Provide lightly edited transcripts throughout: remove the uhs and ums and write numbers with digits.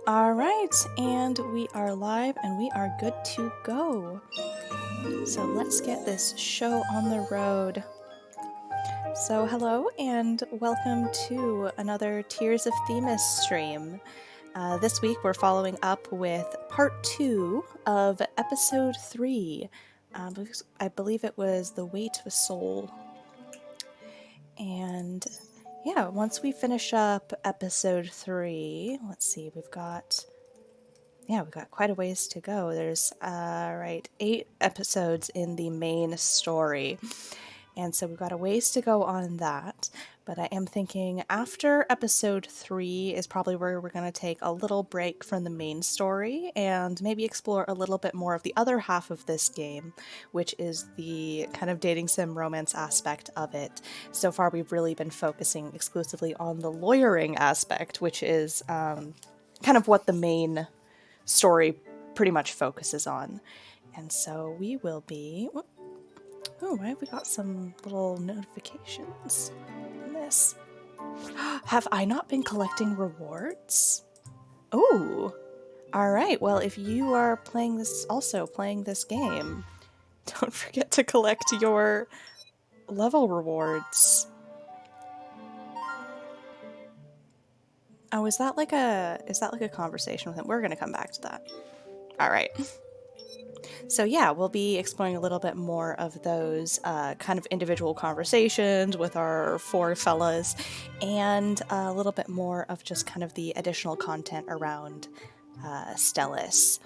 All right, and we are live and we are good to go. So let's get this show on the road. So hello and welcome to another Tears of Themis stream. This week we're following up with part 2 of episode 3. I believe it was The Weight of a Soul. And yeah, once we finish up episode 3, let's see, we've got quite a ways to go. There's 8 episodes in the main story. And so we've got a ways to go on that. But I am thinking after episode 3 is probably where we're going to take a little break from the main story and maybe explore a little bit more of the other half of this game, which is the kind of dating sim romance aspect of it. So far, we've really been focusing exclusively on the lawyering aspect, which is kind of what the main story pretty much focuses on. And so we will be... Oh, why have we got some little notifications in this? Have I not been collecting rewards? Oh, all right. Well, if you are playing this game, don't forget to collect your level rewards. Oh, is that like a conversation with him? We're gonna come back to that. All right. So yeah, we'll be exploring a little bit more of those kind of individual conversations with our 4 fellas, and a little bit more of just kind of the additional content around Stellis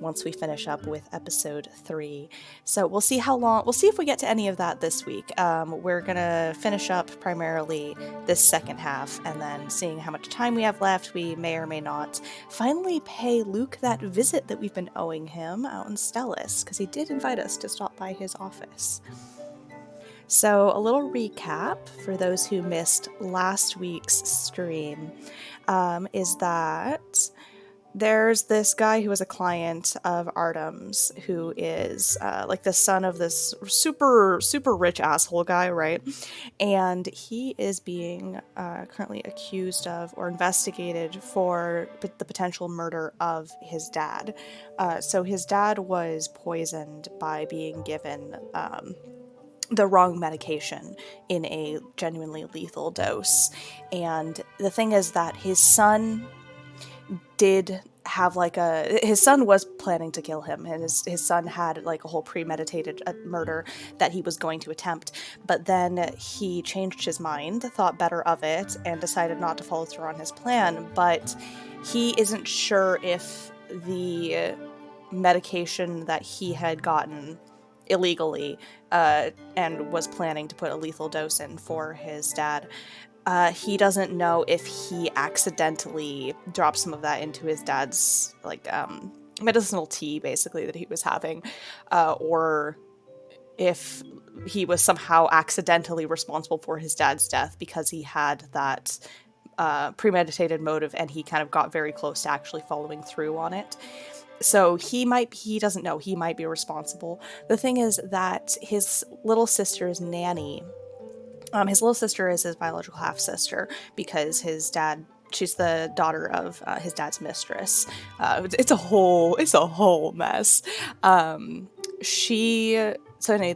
once we finish up with episode 3. So we'll see if we get to any of that this week. We're gonna finish up primarily this second half, and then seeing how much time we have left, we may or may not finally pay Luke that visit that we've been owing him out in Stellis, because he did invite us to stop by his office. So a little recap for those who missed last week's stream is that there's this guy who is a client of Artem's who is like the son of this super rich asshole guy, right? And he is being currently accused of or investigated for the potential murder of his dad. So his dad was poisoned by being given the wrong medication in a genuinely lethal dose. And the thing is that his son did have his son was planning to kill him, and his son had like a whole premeditated murder that he was going to attempt, but then he changed his mind, thought better of it, and decided not to follow through on his plan. But he isn't sure if the medication that he had gotten illegally and was planning to put a lethal dose in for his dad, he doesn't know if he accidentally dropped some of that into his dad's medicinal tea, basically, that he was having, or if he was somehow accidentally responsible for his dad's death because he had that premeditated motive and he kind of got very close to actually following through on it. So he doesn't know, he might be responsible. The thing is that his little sister's nanny, his little sister is his biological half-sister because his dad, she's the daughter of his dad's mistress. It's a whole mess. The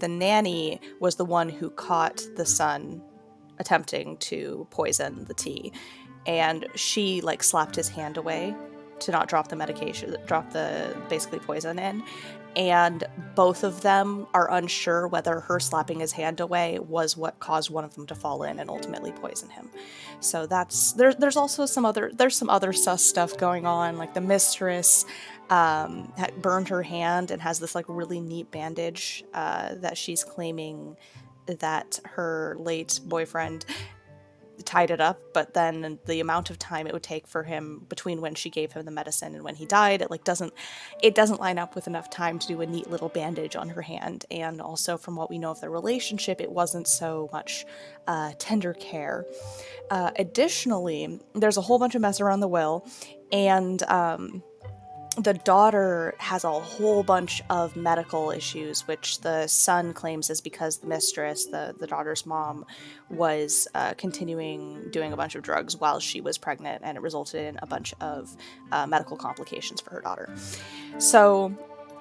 nanny was the one who caught the son attempting to poison the tea, and she slapped his hand away to not drop the basically poison in. And both of them are unsure whether her slapping his hand away was what caused one of them to fall in and ultimately poison him. So there's also some other sus stuff going on, like the mistress burned her hand and has this really neat bandage that she's claiming that her late boyfriend tied it up, but then the amount of time it would take for him between when she gave him the medicine and when he died, it doesn't line up with enough time to do a neat little bandage on her hand. And also, from what we know of their relationship, it wasn't so much tender care. Additionally, there's a whole bunch of mess around the will, and the daughter has a whole bunch of medical issues, which the son claims is because the mistress, the daughter's mom, was continuing doing a bunch of drugs while she was pregnant, and it resulted in a bunch of medical complications for her daughter. So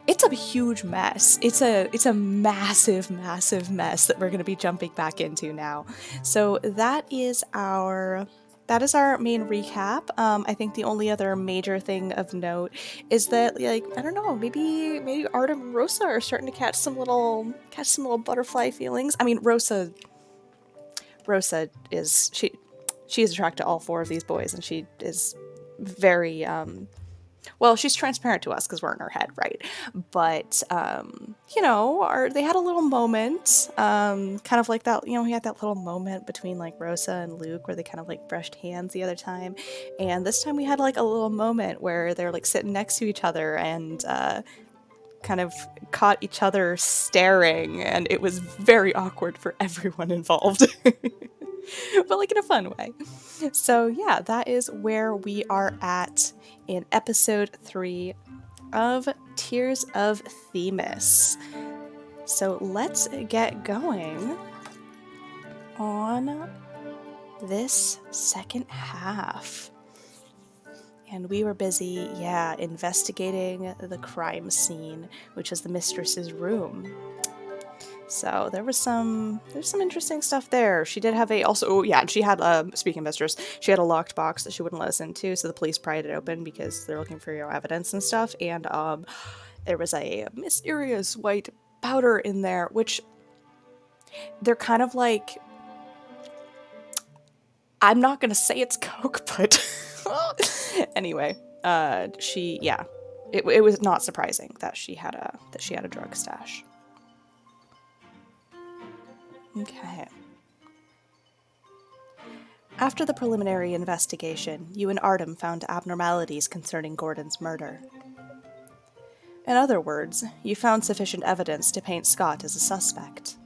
it's a huge mess. It's a massive, massive mess that we're going to be jumping back into now. So that is our main recap. I think the only other major thing of note is that, like, I don't know, maybe Artem and Rosa are starting to catch some little butterfly feelings. I mean, Rosa is she is attracted to all four of these boys, and she is very well, she's transparent to us because we're in her head, right? But they had a little moment, kind of like that. We had that little moment between like Rosa and Luke where they kind of like brushed hands the other time, and this time we had like a little moment where they're like sitting next to each other and kind of caught each other staring, and it was very awkward for everyone involved. But like in a fun way. So yeah, that is where we are at in episode 3 of Tears of Themis. So let's get going on this second half. And we were busy, investigating the crime scene, which is the mistress's room. So there's some interesting stuff there. She did have she had, speaking of mistress, she had a locked box that she wouldn't let us into, so the police pried it open because they're looking for evidence and stuff. And there was a mysterious white powder in there, which they're kind of like, I'm not gonna say it's coke, but anyway, it was not surprising that she had a drug stash. Okay. After the preliminary investigation, you and Artem found abnormalities concerning Gordon's murder. In other words, you found sufficient evidence to paint Scott as a suspect.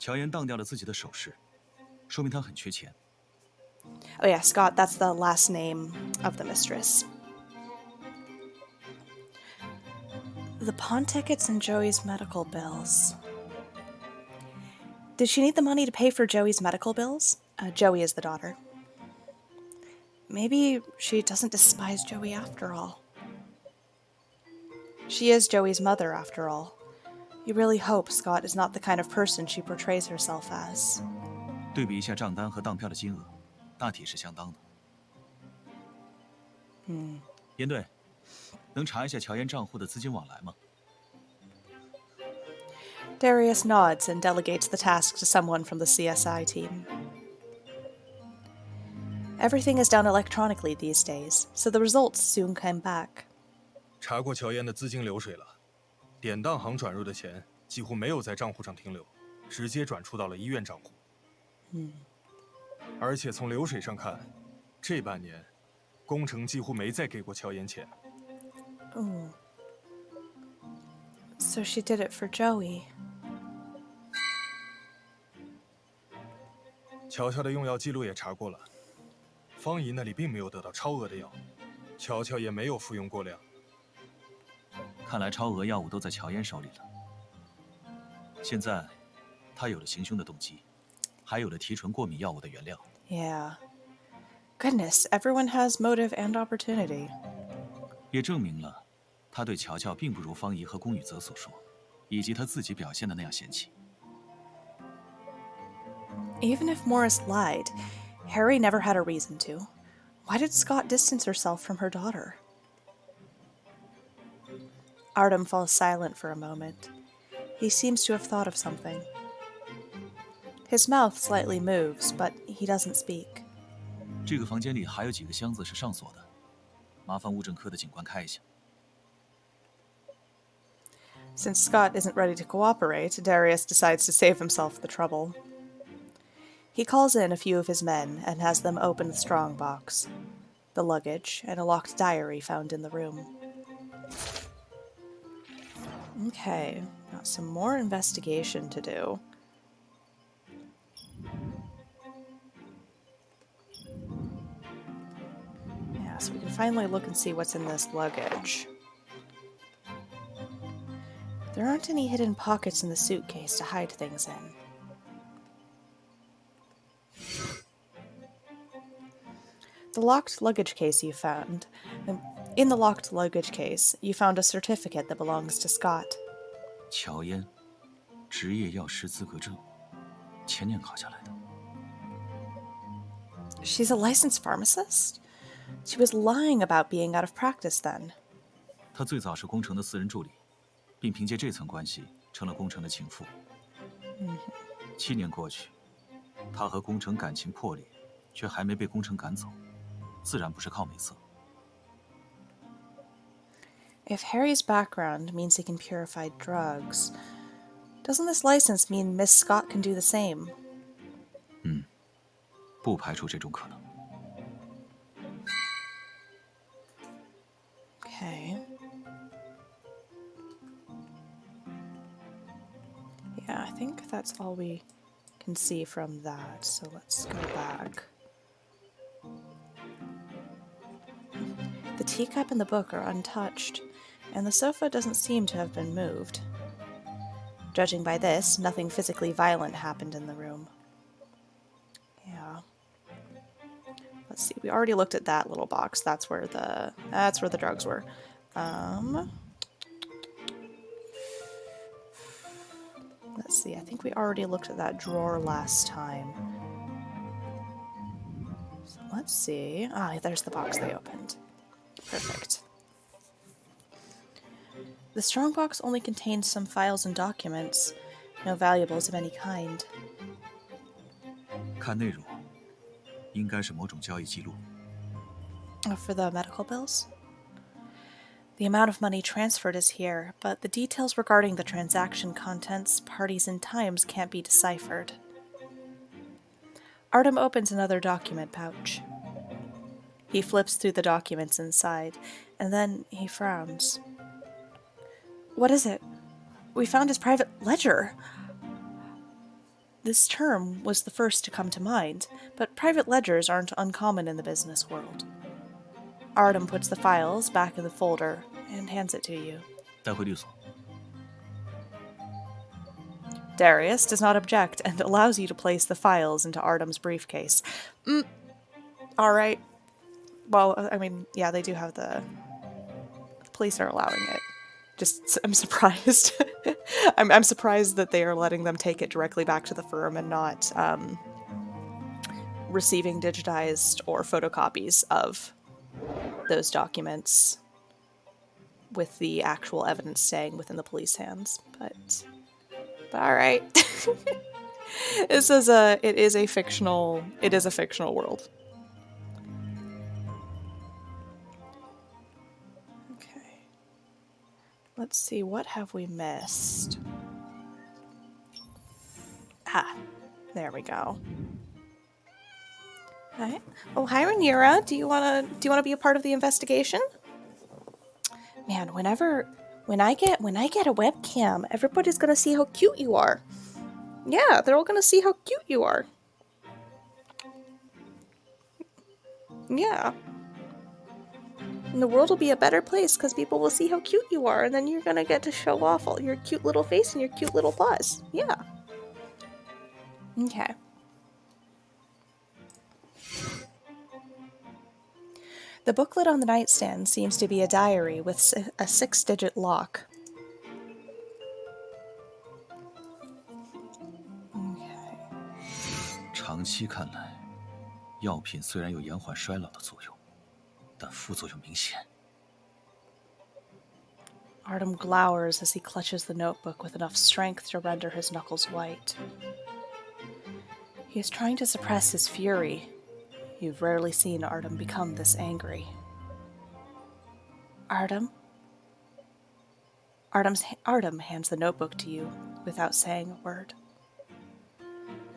乔岩当掉了自己的首饰，说明他很缺钱。 Oh yeah, Scott, that's the last name of the mistress. The pawn tickets and Joey's medical bills. Did she need the money to pay for Joey's medical bills? Joey is the daughter. Maybe she doesn't despise Joey after all. She is Joey's mother, after all. You really hope Scott is not the kind of person she portrays herself as. 对比一下账单和当票的金额，大体是相当的。严队，能查一下乔岩账户的资金往来吗？ Darius nods and delegates the task to someone from the CSI team. Everything is done electronically these days, so the results soon come back. 查过乔岩的资金流水了，典当行转入的钱几乎没有在账户上停留，直接转出到了医院账户。而且从流水上看，这半年，工程几乎没再给过乔岩钱。Oh. So she did it for Joey. 乔乔的用药记录也查过了，方姨那里并没有得到超额的药，乔乔也没有服用过量。看来超额药物都在乔岩手里了。现在，他有了行凶的动机，还有了提纯过敏药物的原料。Yeah. Goodness, everyone has motive and opportunity. 也证明了，他对乔乔并不如方姨和宫宇泽所说，以及他自己表现的那样嫌弃。 Even if Morris lied, Harry never had a reason to. Why did Scott distance herself from her daughter? Artem falls silent for a moment. He seems to have thought of something. His mouth slightly moves, but he doesn't speak. 这个房间里还有几个箱子是上锁的，麻烦物证科的警官开一下。 Since Scott isn't ready to cooperate, Darius decides to save himself the trouble. He calls in a few of his men and has them open the strongbox, the luggage, and a locked diary found in the room. Okay, got some more investigation to do. Yeah, so we can finally look and see what's in this luggage. There aren't any hidden pockets in the suitcase to hide things in. The locked luggage case you found. In the locked luggage case, you found a certificate that belongs to Scott. 乔烟，职业药师资格证，前年考下来的。 She's a licensed pharmacist? She was lying about being out of practice then. 她最早是工程的私人助理，并凭借这层关系成了工程的情妇。7年过去，她和工程感情破裂，却还没被工程赶走，自然不是靠美色。 If Harry's background means he can purify drugs, doesn't this license mean Miss Scott can do the same? 不排除这种可能。 Okay. Yeah, I think that's all we can see from that, so let's go back. The teacup and the book are untouched, and the sofa doesn't seem to have been moved. Judging by this, nothing physically violent happened in the room. Yeah. Let's see. We already looked at that little box. That's where the drugs were. Let's see. I think we already looked at that drawer last time. So let's see. Ah, there's the box they opened. Perfect. The strongbox only contained some files and documents, no valuables of any kind. 看内容，应该是某种交易记录。 For the medical bills? The amount of money transferred is here, but the details regarding the transaction contents, parties, and times can't be deciphered. Artem opens another document pouch. He flips through the documents inside, and then he frowns. What is it? We found his private ledger. This term was the first to come to mind, but private ledgers aren't uncommon in the business world. Artem puts the files back in the folder and hands it to you. 带回律所。 Darius does not object and allows you to place the files into Artem's briefcase. All right. Well, I mean, yeah, they do have the police are allowing it. Just, I'm surprised. I'm surprised that they are letting them take it directly back to the firm and not receiving digitized or photocopies of those documents with the actual evidence staying within the police hands. But all right. It is a fictional world. Okay. Let's see, what have we missed? Ah, there we go. Hi. Oh, hi, Rhaenyra. Do you wanna be a part of the investigation? Man, when I get a webcam, everybody's gonna see how cute you are. Yeah, they're all gonna see how cute you are. Yeah. And the world will be a better place because people will see how cute you are, and then you're gonna get to show off all your cute little face and your cute little paws. Yeah. Okay. The booklet on the nightstand seems to be a diary with a 6-digit lock. Okay. 长期看来，药品虽然有延缓衰老的作用，但副作用明显。 Artem glowers as he clutches the notebook with enough strength to render his knuckles white. He is trying to suppress his fury. You've rarely seen Artem become this angry. Artem? Artem hands the notebook to you without saying a word.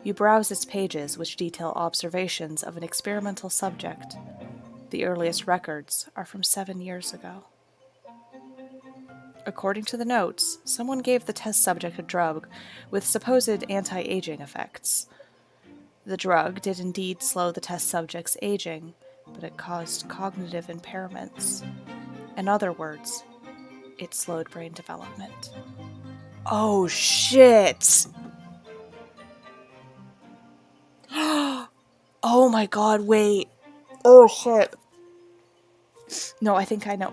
You browse its pages, which detail observations of an experimental subject. The earliest records are from 7 years ago. According to the notes, someone gave the test subject a drug with supposed anti-aging effects. The drug did indeed slow the test subject's aging, but it caused cognitive impairments. In other words, it slowed brain development. Oh, shit! Oh my god, wait. Oh, shit. No, I think I know.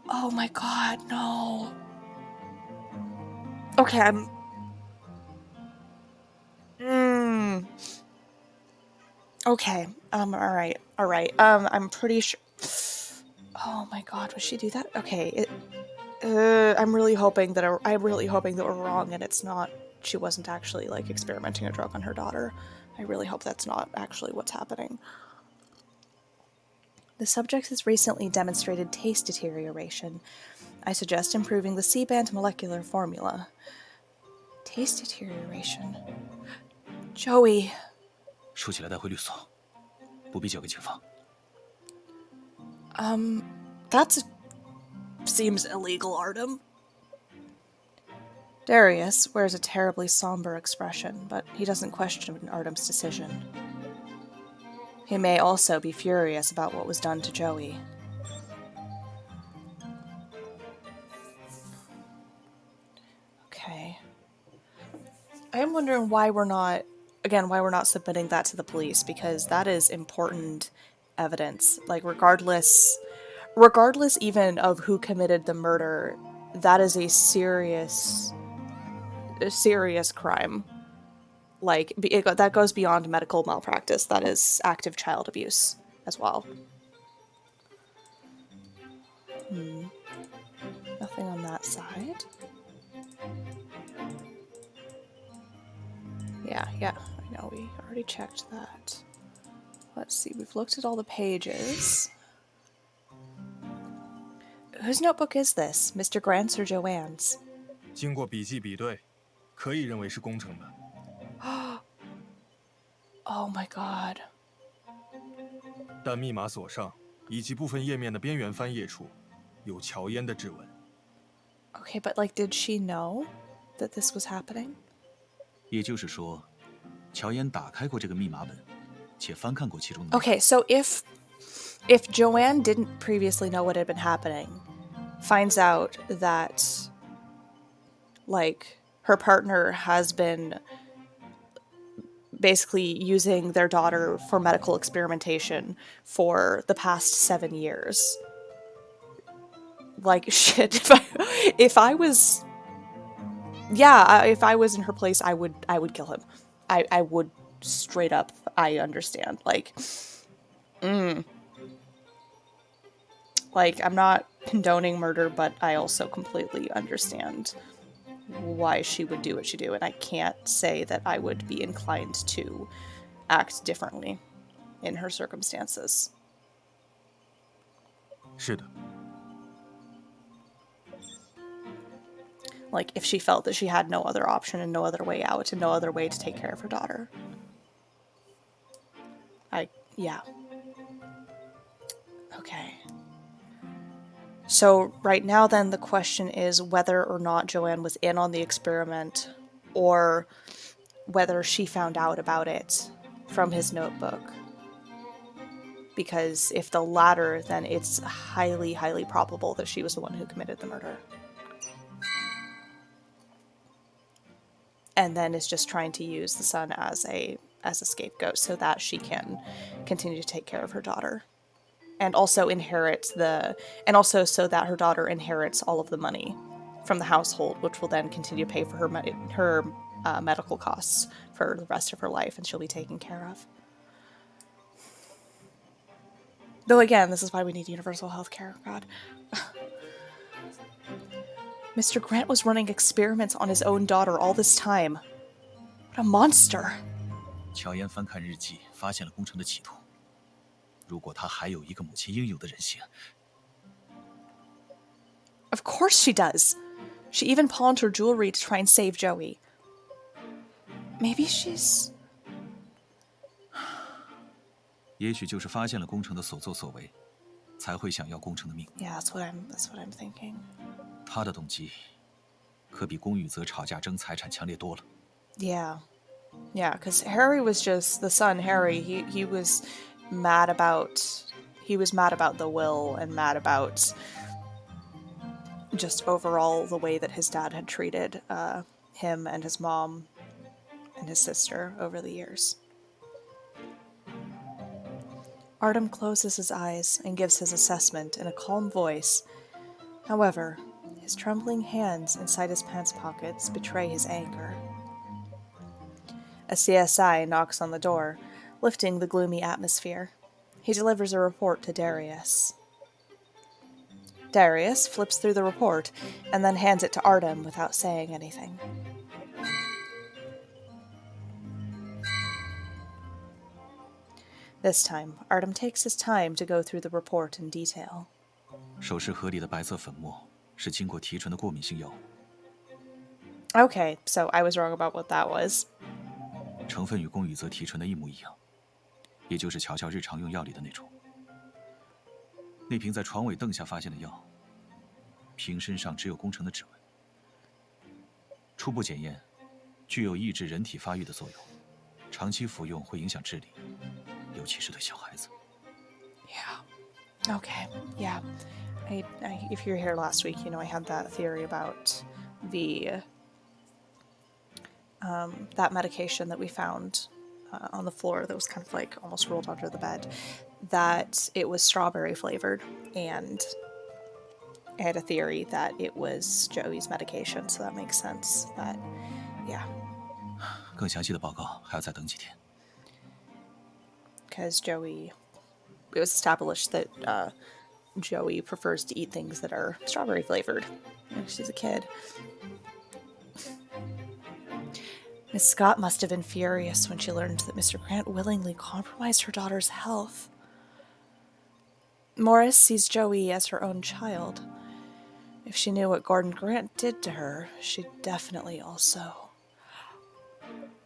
Oh my god, no. Okay, I'm... Okay, alright. I'm pretty sure... Oh my god, would she do that? Okay, I'm really hoping that we're wrong and it's not... She wasn't actually, like, experimenting a drug on her daughter. I really hope that's not actually what's happening. The subject has recently demonstrated taste deterioration. I suggest improving the C-band molecular formula. Taste deterioration. Joey. 说起来带回律所，不必交给警方。That seems illegal, Artem. Darius wears a terribly somber expression, but he doesn't question Artem's decision. He may also be furious about what was done to Joey. Okay. I am wondering why we're not submitting that to the police, because that is important evidence. Like, regardless even of who committed the murder, that is a serious crime. Like, that goes beyond medical malpractice. That is active child abuse as well. Nothing on that side. Yeah, I know, we already checked that. Let's see, we've looked at all the pages. Whose notebook is this? Mr. Grant's or Joanne's? 经过笔迹比对，可以认为是工程的。Oh my god. 但密码锁上以及部分页面的边缘翻页处，有乔嫣的指纹。Okay, but like, did she know that this was happening? 也就是说，乔嫣打开过这个密码本，且翻看过其中的。Okay, so if Joanne didn't previously know what had been happening, finds out that, like, her partner has been basically using their daughter for medical experimentation for the past 7 years. Like, shit, if I was in her place, I would kill him. I would straight up. I understand. Like, like, I'm not condoning murder, but I also completely understand why she would do what she do, and I can't say that I would be inclined to act differently in her circumstances. 是的。 Like, if she felt that she had no other option and no other way out and no other way to take care of her daughter. Yeah. Okay. So right now then the question is whether or not Joanne was in on the experiment, or whether she found out about it from his notebook. Because if the latter, then it's highly, highly probable that she was the one who committed the murder. And then is just trying to use the son as a scapegoat so that she can continue to take care of her daughter. And also so that her daughter inherits all of the money from the household, which will then continue to pay for her medical costs for the rest of her life, and she'll be taken care of. Though again, this is why we need universal health care. God. Mr. Grant was running experiments on his own daughter all this time. What a monster. 乔嫣翻看日记，发现了工程的企图。如果她还有一个母亲应有的人性。 Of course she does. She even pawned her jewelry to try and save Joey. Maybe she's... 也许就是发现了工程的所作所为，才会想要工程的命。 Yeah, that's what I'm thinking. 他的动机可比龚宇泽吵架争财产强烈多了。Yeah. Yeah, because Harry was just the son. Harry, he was mad about the will and mad about just overall the way that his dad had treated him and his mom and his sister over the years. Artem closes his eyes and gives his assessment in a calm voice. However, his trembling hands inside his pants pockets betray his anger. A CSI knocks on the door, lifting the gloomy atmosphere. He delivers a report to Darius. Darius flips through the report and then hands it to Artem without saying anything. This time, Artem takes his time to go through the report in detail. 首饰盒里的白色粉末是经过提纯的过敏性药物， Okay, so I was wrong about what that was. 成分与宫羽泽提纯的一模一样，也就是乔乔日常用药里的那种。那瓶在床尾凳下发现的药，瓶身上只有宫城的指纹。初步检验，具有抑制人体发育的作用，长期服用会影响智力，尤其是对小孩子。 Yeah. Okay. Yeah. If you were here last week, you know I had that theory about the that medication that we found on the floor that was kind of like almost rolled under the bed, that it was strawberry flavored, and I had a theory that it was Joey's medication, so that makes sense. That, yeah. 更详细的报告还要再等几天。 Because Joey, it was established that Joey prefers to eat things that are strawberry flavored. She's a kid. Miss Scott must have been furious when she learned that Mr. Grant willingly compromised her daughter's health. Morris sees Joey as her own child. If she knew what Gordon Grant did to her, she'd definitely also.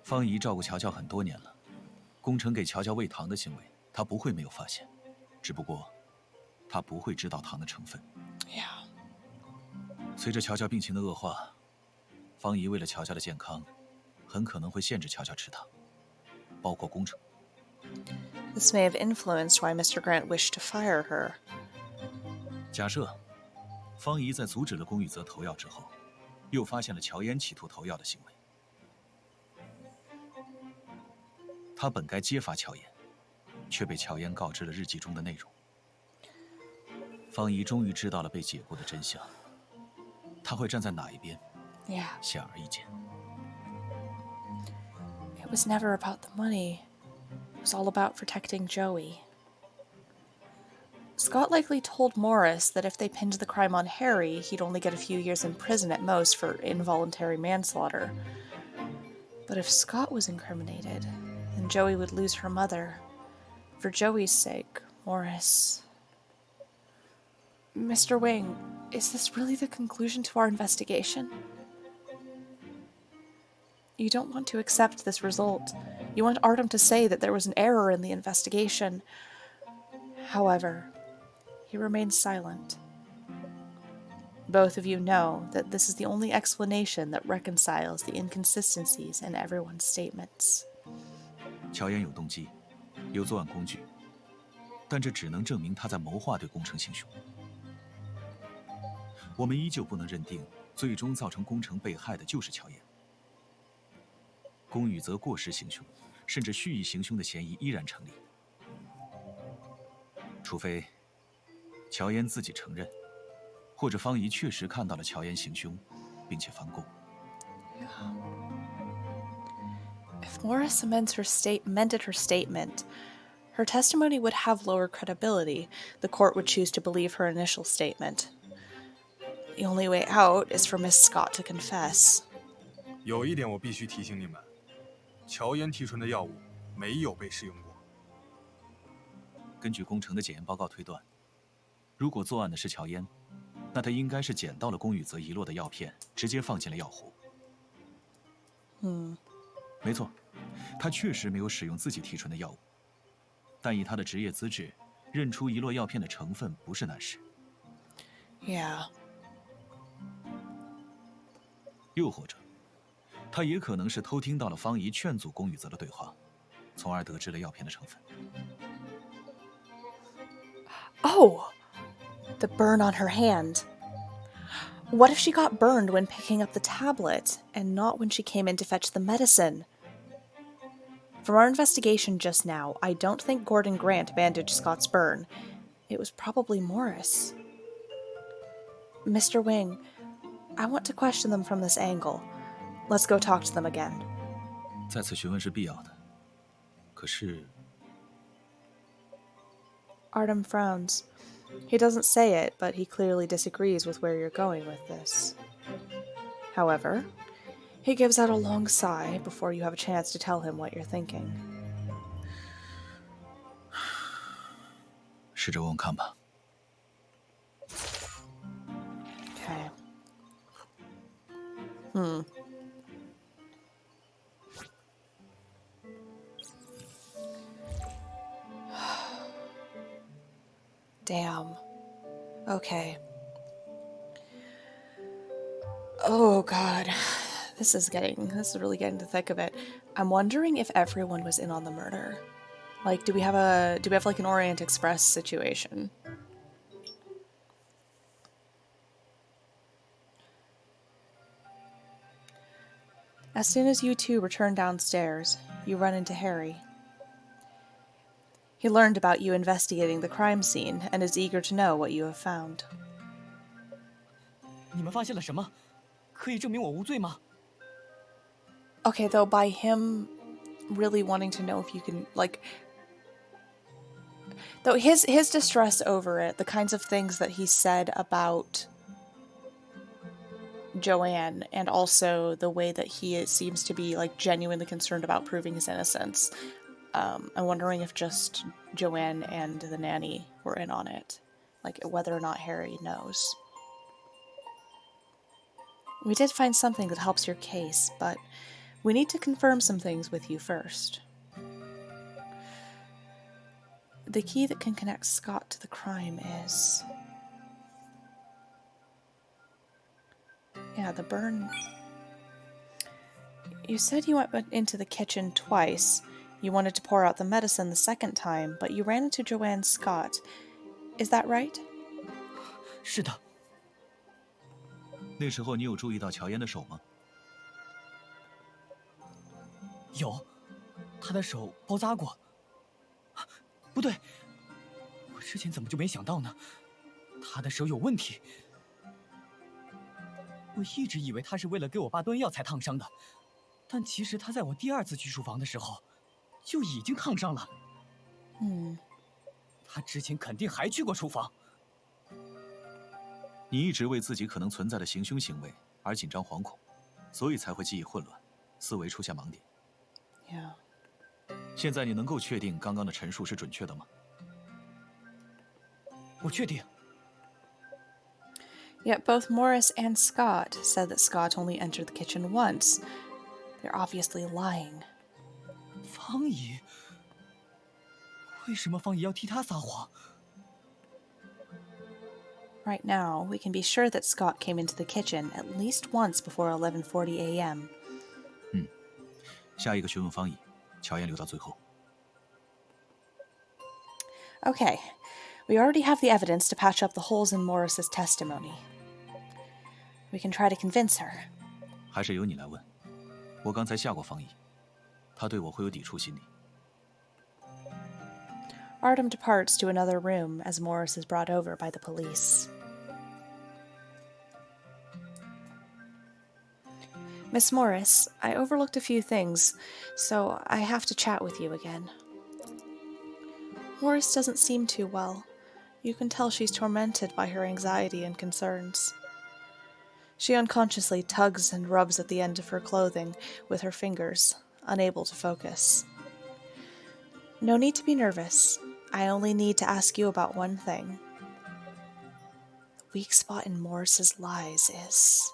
方姨照顾乔乔很多年了，宫城给乔乔喂糖的行为，她不会没有发现，只不过，她不会知道糖的成分。 Yeah. 随着乔乔病情的恶化，方姨为了乔乔的健康，很可能会限制乔乔吃糖，包括工程。 This may have influenced why Mr. Grant wished to fire her. 假设，方姨在阻止了宫羽泽投药之后，又发现了乔嫣企图投药的行为。他本该揭发乔嫣，却被乔嫣告知了日记中的内容。方姨终于知道了被解雇的真相，他会站在哪一边？ Yeah. 显而易见。 It was never about the money. It was all about protecting Joey. Scott likely told Morris that if they pinned the crime on Harry, he'd only get a few years in prison at most for involuntary manslaughter. But if Scott was incriminated, then Joey would lose her mother. For Joey's sake, Morris... Mr. Wing, is this really the conclusion to our investigation? You don't want to accept this result. You want Artem to say that there was an error in the investigation. However, he remains silent. Both of you know that this is the only explanation that reconciles the inconsistencies in everyone's statements. 乔嫣有动机，有作案工具，但这只能证明他在谋划对工程行凶。我们依旧不能认定最终造成工程被害的就是乔嫣。宫羽泽过失行凶，甚至蓄意行凶的嫌疑依然成立，除非乔嫣自己承认，或者方姨确实看到了乔嫣行凶，并且翻供。If Morris amended her statement, her testimony would have lower credibility. The court would choose to believe her initial statement. The only way out is for Miss Scott to confess. 有一点我必须提醒你们，乔嫣提纯的药物没有被试用过。根据工程的检验报告推断，如果作案的是乔嫣，那他应该是捡到了宫羽泽遗落的药片，直接放进了药壶。没错，他确实没有使用自己提纯的药物，但以他的职业资质，认出遗落药片的成分不是难事。Yeah. 又或者，他也可能是偷听到了方怡劝阻龚宇泽的对话，从而得知了药片的成分。Oh, the burn on her hand. What if she got burned when picking up the tablet, and not when she came in to fetch the medicine? From our investigation just now, I don't think Gordon Grant bandaged Scott's burn. It was probably Morris. Mr. Wing, I want to question them from this angle. Let's go talk to them again. 再次询问是必要的，可是 Artem frowns. He doesn't say it, but he clearly disagrees with where you're going with this. However, he gives out a long sigh before you have a chance to tell him what you're thinking. 试着问问看吧。Okay. Damn. Okay. Oh god. This is really getting the thick of it. I'm wondering if everyone was in on the murder. Like, do we have like an Orient Express situation? As soon as you two return downstairs, you run into Harry. He learned about you investigating the crime scene and is eager to know what you have found. 你们发现了什么？可以证明我无罪吗？ Okay, though, by him really wanting to know if you can, like... Though his distress over it, the kinds of things that he said about Joanne, and also the way that he seems to be, like, genuinely concerned about proving his innocence, I'm wondering if just Joanne and the nanny were in on it. Like, whether or not Harry knows. We did find something that helps your case, but we need to confirm some things with you first. The key that can connect Scott to the crime is... Yeah, the burn... You said you went into the kitchen twice. You wanted to pour out the medicine the second time, but you ran into Joanne Scott. Is that right? 是的。那时候你有注意到乔嫣的手吗？有，她的手包扎过。不对，我之前怎么就没想到呢？她的手有问题。我一直以为她是为了给我爸端药才烫伤的，但其实她在我第二次去书房的时候就已经烫伤了。她之前肯定还去过厨房。你一直为自己可能存在的行凶行为而紧张惶恐，所以才会记忆混乱，思维出现盲点。Yeah. 现在你能够确定刚刚的陈述是准确的吗？我确定。Yet both Morris and Scott said that Scott only entered the kitchen once. They're obviously lying. 方姨，为什么方姨要替他撒谎？ Right now, we can be sure that Scott came into the kitchen at least once before 11:40 a.m. 下一个询问方怡，乔嫣留到最后。Okay, we already have the evidence to patch up the holes in Morris's testimony. We can try to convince her. 还是由你来问。我刚才吓过方怡，她对我会有抵触心理。Artem departs to another room as Morris is brought over by the police. Miss Morris, I overlooked a few things, so I have to chat with you again. Morris doesn't seem too well. You can tell she's tormented by her anxiety and concerns. She unconsciously tugs and rubs at the end of her clothing with her fingers, unable to focus. No need to be nervous. I only need to ask you about one thing. The weak spot in Morris's lies is...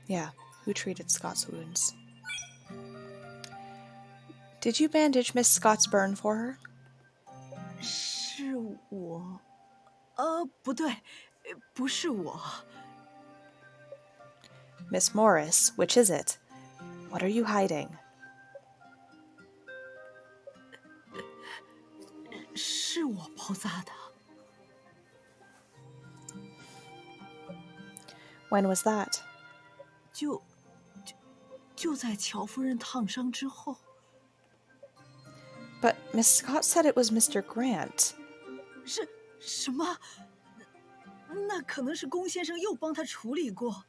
Yeah, who treated Scott's wounds? Did you bandage Miss Scott's burn for her? 是我，不对，不是我。 Miss Morris, which is it? What are you hiding? 是我包扎的。 When was that? 就在乔夫人烫伤之后。 But Miss Scott said it was Mr. Grant. 什么？那可能是龚先生又帮他处理过。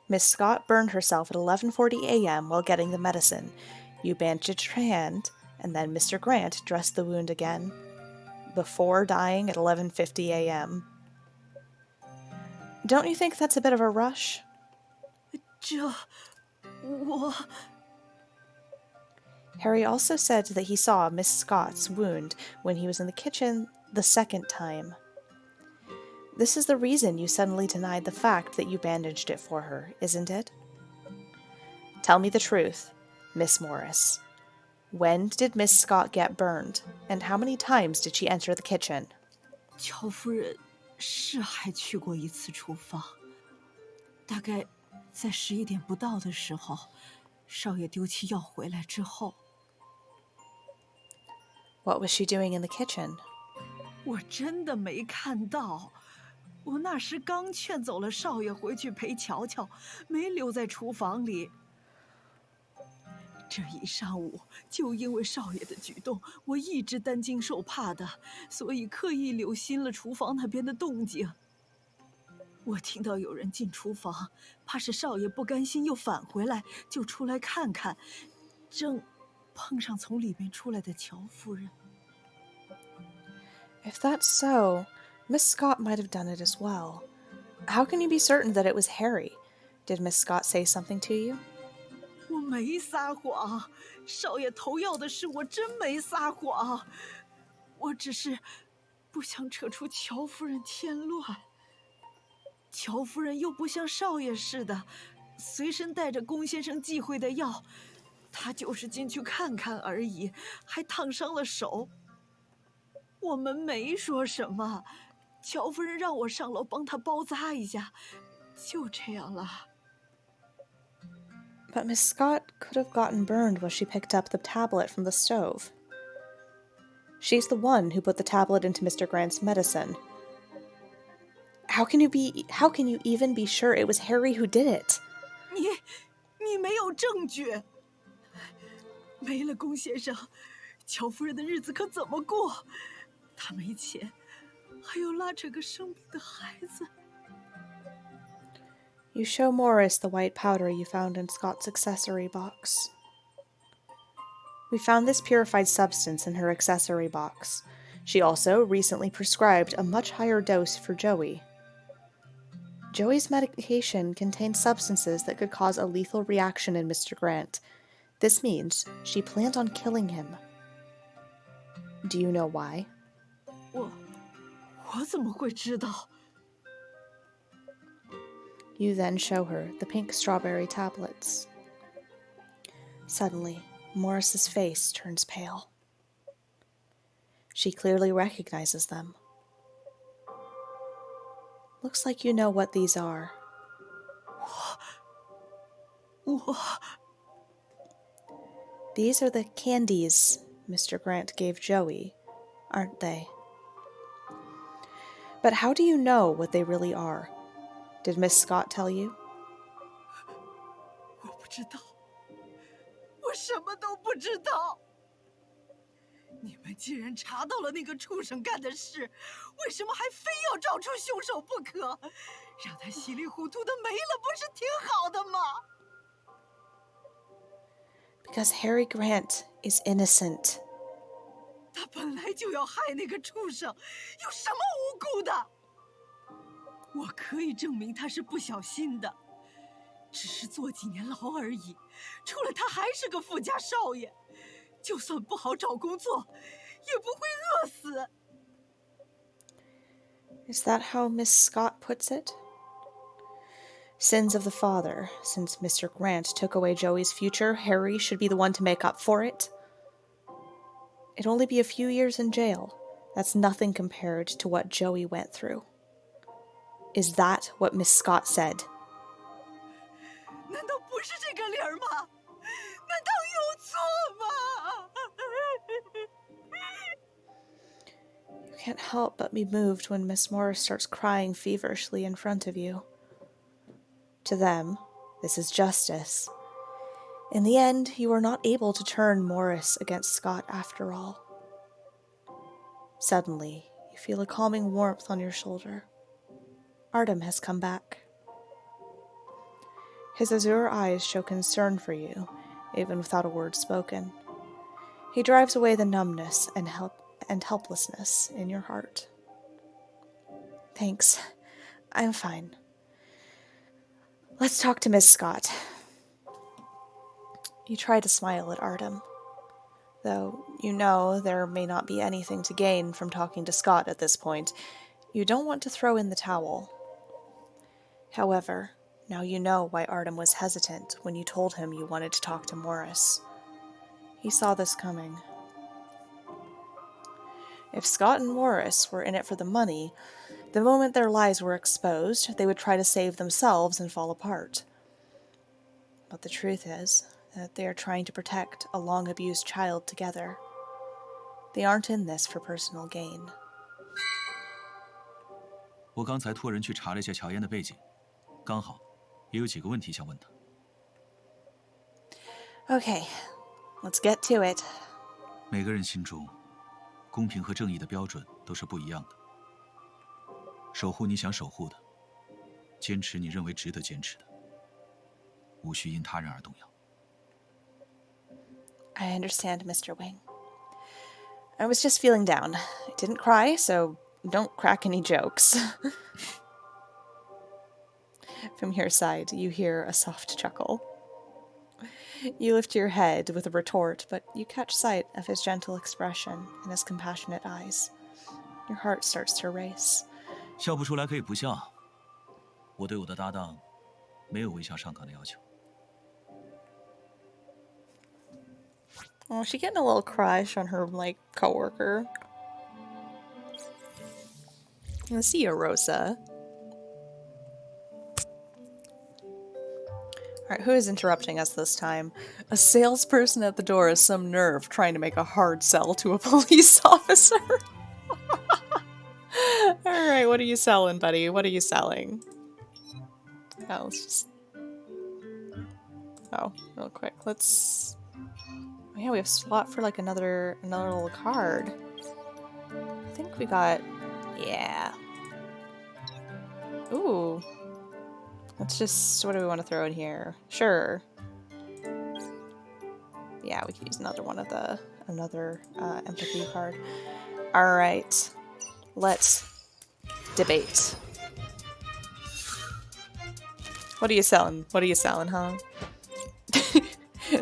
Miss Scott burned herself at 11:40 a.m. while getting the medicine. You bandaged her hand, and then Mr. Grant dressed the wound again, before dying at 11:50 a.m. Don't you think that's a bit of a rush? 我 Harry also said that he saw Miss Scott's wound when he was in the kitchen the second time. This is the reason you suddenly denied the fact that you bandaged it for her, isn't it? Tell me the truth, Miss Morris. When did Miss Scott get burned, and how many times did she enter the kitchen? 乔夫人是还去过一次厨房，大概在11点不到的时候，少爷丢弃药回来之后。 What was she doing in the kitchen? 我真的没看到，我那时刚劝走了少爷回去陪乔乔，没留在厨房里。这一上午就因为少爷的举动，我一直担惊受怕的，所以刻意留心了厨房那边的动静。我听到有人进厨房，怕是少爷不甘心又返回来，就出来看看，正碰上从里面出来的乔夫人。 If that's so, Miss Scott might have done it as well. How can you be certain that it was Harry? Did Miss Scott say something to you? 我没撒谎，少爷投药的事我真没撒谎，我只是不想扯出乔夫人添乱。乔夫人又不像少爷似的，随身带着龚先生忌讳的药，她就是进去看看而已，还烫伤了手。我们没说什么，乔夫人让我上楼帮她包扎一下，就这样了。 But Miss Scott could have gotten burned when she picked up the tablet from the stove. She's the one who put the tablet into Mr. Grant's medicine. How can you even be sure it was Harry who did it? 你没有证据。没了龚先生，乔夫人的日子可怎么过？她没钱，还有拉扯个生病的孩子。 You show Morris the white powder you found in Scott's accessory box. We found this purified substance in her accessory box. She also recently prescribed a much higher dose for Joey. Joey's medication contained substances that could cause a lethal reaction in Mr. Grant. This means she planned on killing him. Do you know why? 我怎么会知道？ You then show her the pink strawberry tablets. Suddenly, Morris's face turns pale. She clearly recognizes them. Looks like you know what these are. 我 These are the candies Mr. Grant gave Joey, aren't they? But how do you know what they really are? Did Miss Scott tell you? 我不知道，我什么都不知道。你们既然查到了那个畜生干的事，为什么还非要找出凶手不可？让他稀里糊涂的没了，不是挺好的吗？ Because Harry Grant is innocent. 他本来就要害那个畜生，有什么无辜的？我可以证明他是不小心的，只是坐几年牢而已。出了他还是个富家少爷，就算不好找工作，也不会饿死。 Is that how Miss Scott puts it? Sins of the father. Since Mr. Grant took away Joey's future, Harry should be the one to make up for it. It'd only be a few years in jail, That's nothing compared to what Joey went through. Is that what Miss Scott said? 难道不是这个理儿吗？难道有错吗？ You can't help but be moved when Miss Morris starts crying feverishly in front of you. To them, this is justice. In the end, you are not able to turn Morris against Scott after all. Suddenly, you feel a calming warmth on your shoulder. Artem has come back. His azure eyes show concern for you, even without a word spoken. He drives away the numbness and helplessness in your heart. Thanks. I'm fine. Let's talk to Miss Scott. You try to smile at Artem, though you know there may not be anything to gain from talking to Scott at this point. You don't want to throw in the towel. However, now you know why Artem was hesitant when you told him you wanted to talk to Morris. He saw this coming. If Scott and Morris were in it for the money, the moment their lies were exposed, they would try to save themselves and fall apart. But the truth is that they are trying to protect a long-abused child together. They aren't in this for personal gain. 我刚才托人去查了一下乔嫣的背景，刚好也有几个问题想问她。Okay, let's get to it. 每个人心中，公平和正义的标准都是不一样的。守护你想守护的，坚持你认为值得坚持的，无需因他人而动摇。 I understand, Mr. Wing. I was just feeling down. I didn't cry, so don't crack any jokes. From your side, you hear a soft chuckle. You lift your head with a retort, but you catch sight of his gentle expression and his compassionate eyes. Your heart starts to race. 笑不出来可以不笑。我对我的搭档没有微笑上岗的要求。 Oh, she getting a little crush on her, coworker. See you, Rosa. Alright, who is interrupting us this time? A salesperson at the door has some nerve trying to make a hard sell to a police officer. Alright, what are you selling, buddy? What are you selling? Oh, let's just... Oh, real quick. Let's... Oh, yeah, we have slot for, another little card. I think we got... Yeah. Ooh. Let's just... What do we want to throw in here? Sure. Yeah, we could use another one of the... Another empathy card. Alright. Let's debate. What are you selling? What are you selling, huh?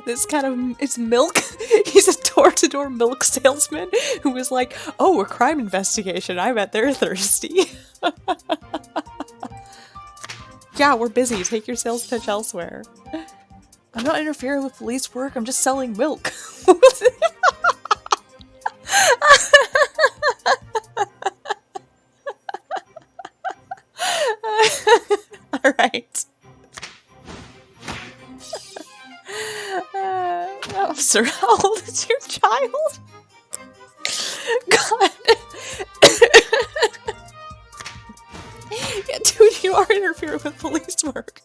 This kind of... It's milk? He's a door-to-door milk salesman who was like, oh, a crime investigation. I bet they're thirsty. Yeah, we're busy. Take your sales pitch elsewhere. I'm not interfering with police work. I'm just selling milk. Alright. Officer, how old is your child? God. Yeah, dude, you are interfering with police work.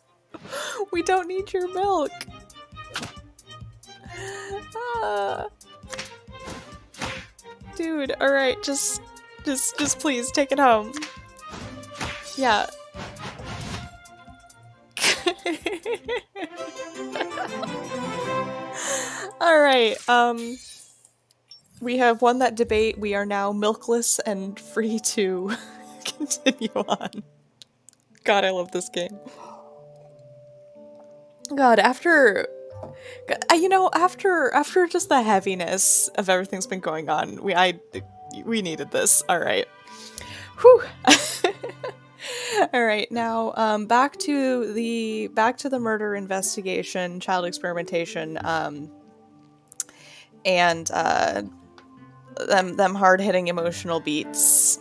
We don't need your milk. Dude, alright, just please take it home. Yeah. Alright, we have won that debate. We are now milkless and free to continue on. God, I love this game. God, after just the heaviness of everything's been going on, we needed this. All right. Whew. All right. Now, back to the murder investigation, child experimentation, and them hard-hitting emotional beats.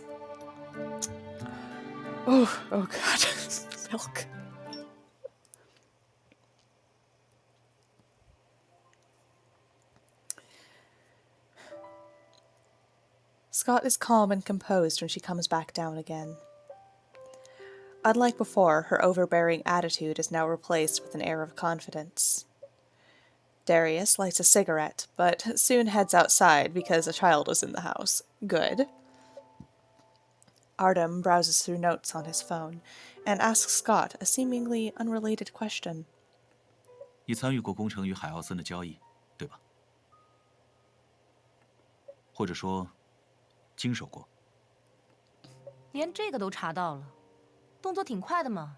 Oh god. Milk. Scott is calm and composed when she comes back down again. Unlike before, her overbearing attitude is now replaced with an air of confidence. Darius lights a cigarette, but soon heads outside because a child is in the house. Good. Artem browses through notes on his phone and asks Scott a seemingly unrelated question. 你参与过工程与海奥森的交易，对吧？或者说，经手过？连这个都查到了，动作挺快的嘛。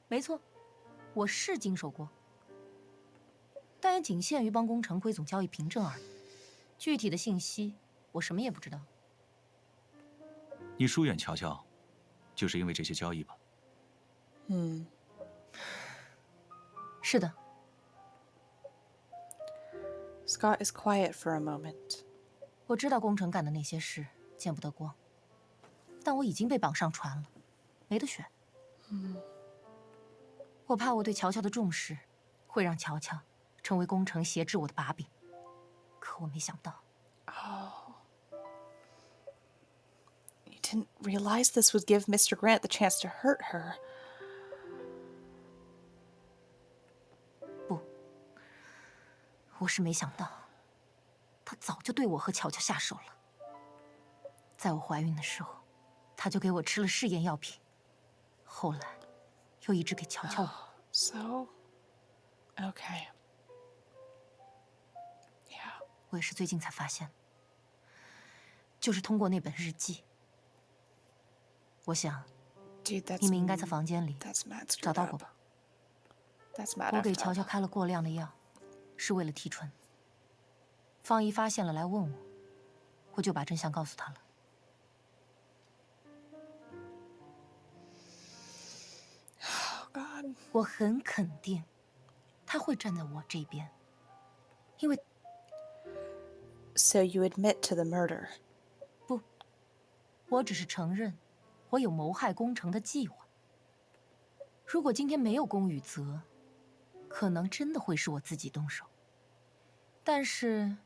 没错，我是经手过，但也仅限于帮工程归总交易凭证而已。具体的信息，我什么也不知道。你疏远乔乔，就是因为这些交易吧？是的。Scott is quiet for a moment. 我知道工程干的那些事见不得光，但我已经被绑上船了，没得选。我怕我对乔乔的重视，会让乔乔成为工程挟制我的把柄。可我没想到。You didn't realize this would give Mr. Grant the chance to hurt her. 不，我是没想到，他早就对我和乔乔下手了。在我怀孕的时候，他就给我吃了试验药品，后来又一直给乔乔我。So, okay. Yeah. 我也是最近才发现的，就是通过那本日记。我想， Dude, 你们应该在房间里 that's mad screwed 找到过 up. 吧？ That's mad 我给 effed 乔乔 up. 开了过量的药，是为了提纯。方姨发现了来问我，我就把真相告诉她了。Oh God. 我很肯定，她会站在我这边，因为 So you admit to the murder? 不，我只是承认，我有谋害工程的计划。如果今天没有宫宇泽，可能真的会是我自己动手。但是，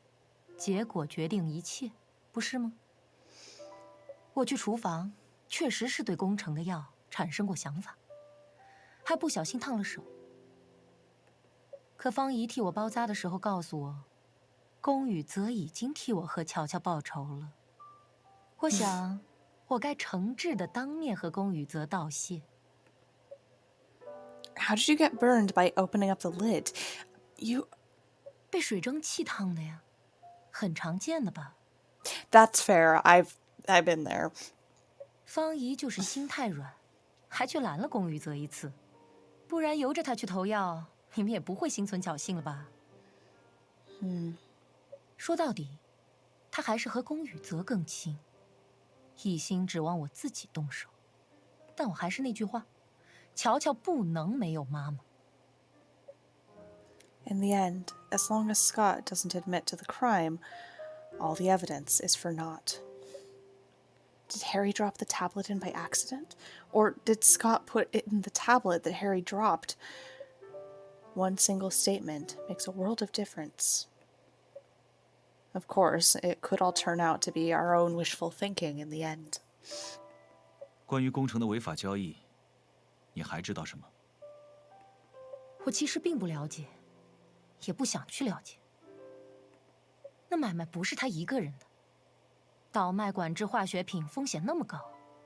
结果决定一切，不是吗？我去厨房，确实是对工程的药产生过想法，还不小心烫了手。可方姨替我包扎的时候告诉我，宫宇泽已经替我和乔乔报仇了。我想，我该诚挚地当面和宫宇泽道谢。How did you get burned by opening up the lid? You... 被水蒸气烫的呀，很常见的吧？ That's fair. I've been there. 方姨就是心太软，还去拦了宫宇泽一次，不然由着他去投药，你们也不会心存侥幸了吧？说到底，他还是和宫宇泽更亲，一心指望我自己动手。但我还是那句话，乔乔不能没有妈妈。In the end, as long as Scott doesn't admit to the crime, all the evidence is for naught. Did Harry drop the tablet in by accident? Or did Scott put it in the tablet that Harry dropped? One single statement makes a world of difference. Of course, it could all turn out to be our own wishful thinking in the end. 关于工程的违法交易，你还知道什么？我其实并不了解，也不想去了解。那买卖不是他一个人的，倒卖管制化学品风险那么高，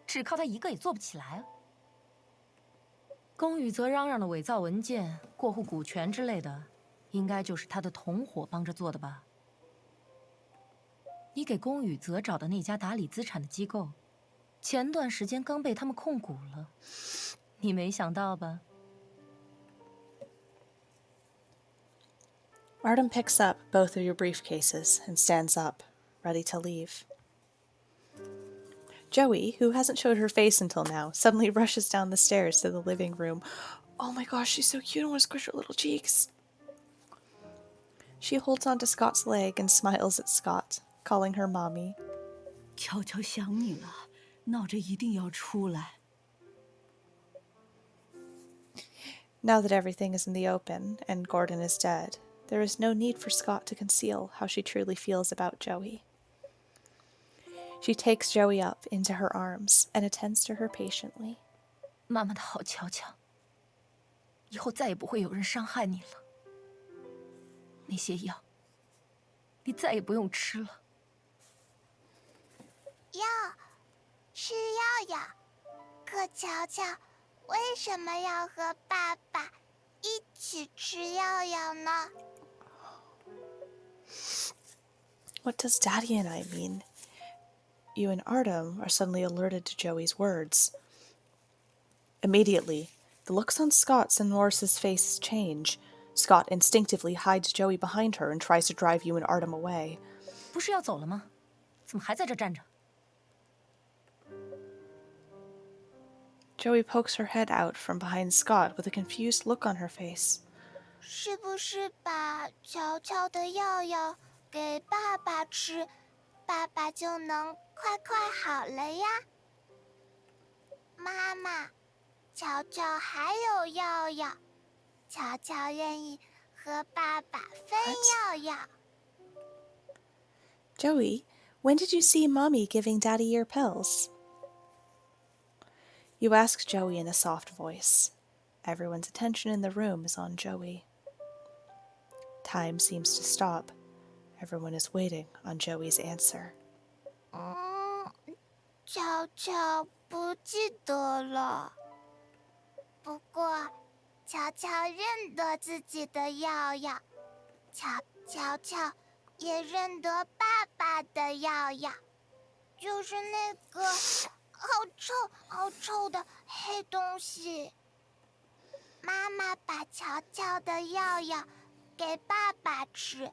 只靠他一个也做不起来啊。宫宇泽嚷嚷的伪造文件、过户股权之类的，应该就是他的同伙帮着做的吧？你给宫宇泽找的那家打理资产的机构，前段时间刚被他们控股了，你没想到吧？ Artem picks up both of your briefcases and stands up, ready to leave. Joey, who hasn't showed her face until now, suddenly rushes down the stairs to the living room. Oh my gosh, she's so cute. I want to squish her little cheeks. She holds onto Scott's leg and smiles at Scott. calling her mommy. 乔乔想你了，闹着一定要出来。Now that everything is in the open and Gordon is dead, there is no need for Scott to conceal how she truly feels about Joey. She takes Joey up into her arms and attends to her patiently. 妈妈的好乔乔，以后再也不会有人伤害你了。那些药，你再也不用吃了。药，吃药呀。可乔乔，为什么要和爸爸一起吃药呢？ What does Daddy and I mean? You and Artem are suddenly alerted to Joey's words. Immediately, the looks on Scott's and Morris's faces change. Scott instinctively hides Joey behind her and tries to drive you and Artem away. 不是要走了吗？怎么还在这站着？ Joey pokes her head out from behind Scott with a confused look on her face. 是不是把乔乔的药给爸爸吃，爸爸就能快好了呀？妈妈，乔乔还有药，乔乔愿意和爸爸分药。 Joey, when did you see Mommy giving Daddy your pills? You ask Joey in a soft voice. Everyone's attention in the room is on Joey. Time seems to stop. Everyone is waiting on Joey's answer. 乔乔不记得了。不过，乔乔认得自己的药，乔乔也认得爸爸的药，就是那个好臭的黑东西。妈妈把乔乔的药给爸爸吃，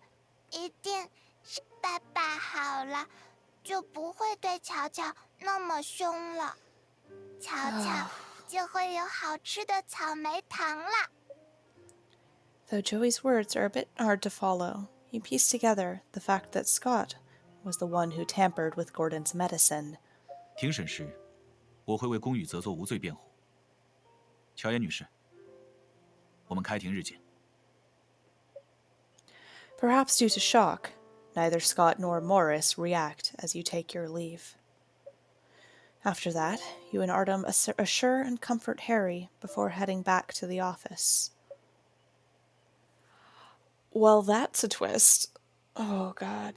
一定是爸爸好了，就不会对乔乔那么凶了。乔乔就会有好吃的草莓糖了。 Though Joey's words are a bit hard to follow, you piece together the fact that Scott was the one who tampered with Gordon's medicine. 庭审时，我会为龚宇泽做无罪辩护。乔妍女士，我们开庭日见。 Perhaps due to shock, neither Scott nor Morris react as you take your leave. After that, you and Artem assure and comfort Harry before heading back to the office. Well, that's a twist. Oh, God.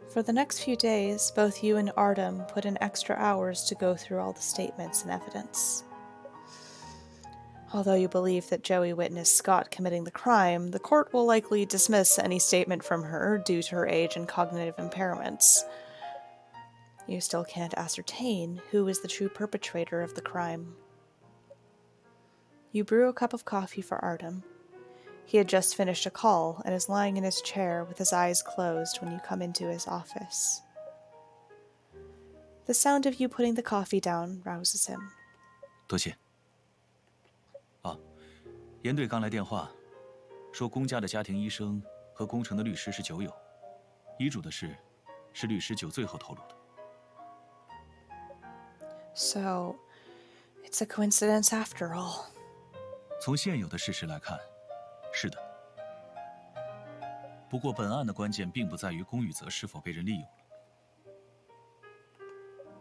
For the next few days, both you and Artem put in extra hours to go through all the statements and evidence. Although you believe that Joey witnessed Scott committing the crime, the court will likely dismiss any statement from her due to her age and cognitive impairments. You still can't ascertain who is the true perpetrator of the crime. You brew a cup of coffee for Artem. He had just finished a call and is lying in his chair with his eyes closed when you come into his office. The sound of you putting the coffee down rouses him. 多谢。啊，严队刚来电话，说龚家的家庭医生和龚城的律师是酒友，遗嘱的事是律师酒醉后透露的。 So, it's a coincidence after all. 从现有的事实来看，是的。不过本案的关键并不在于龚宇泽是否被人利用了，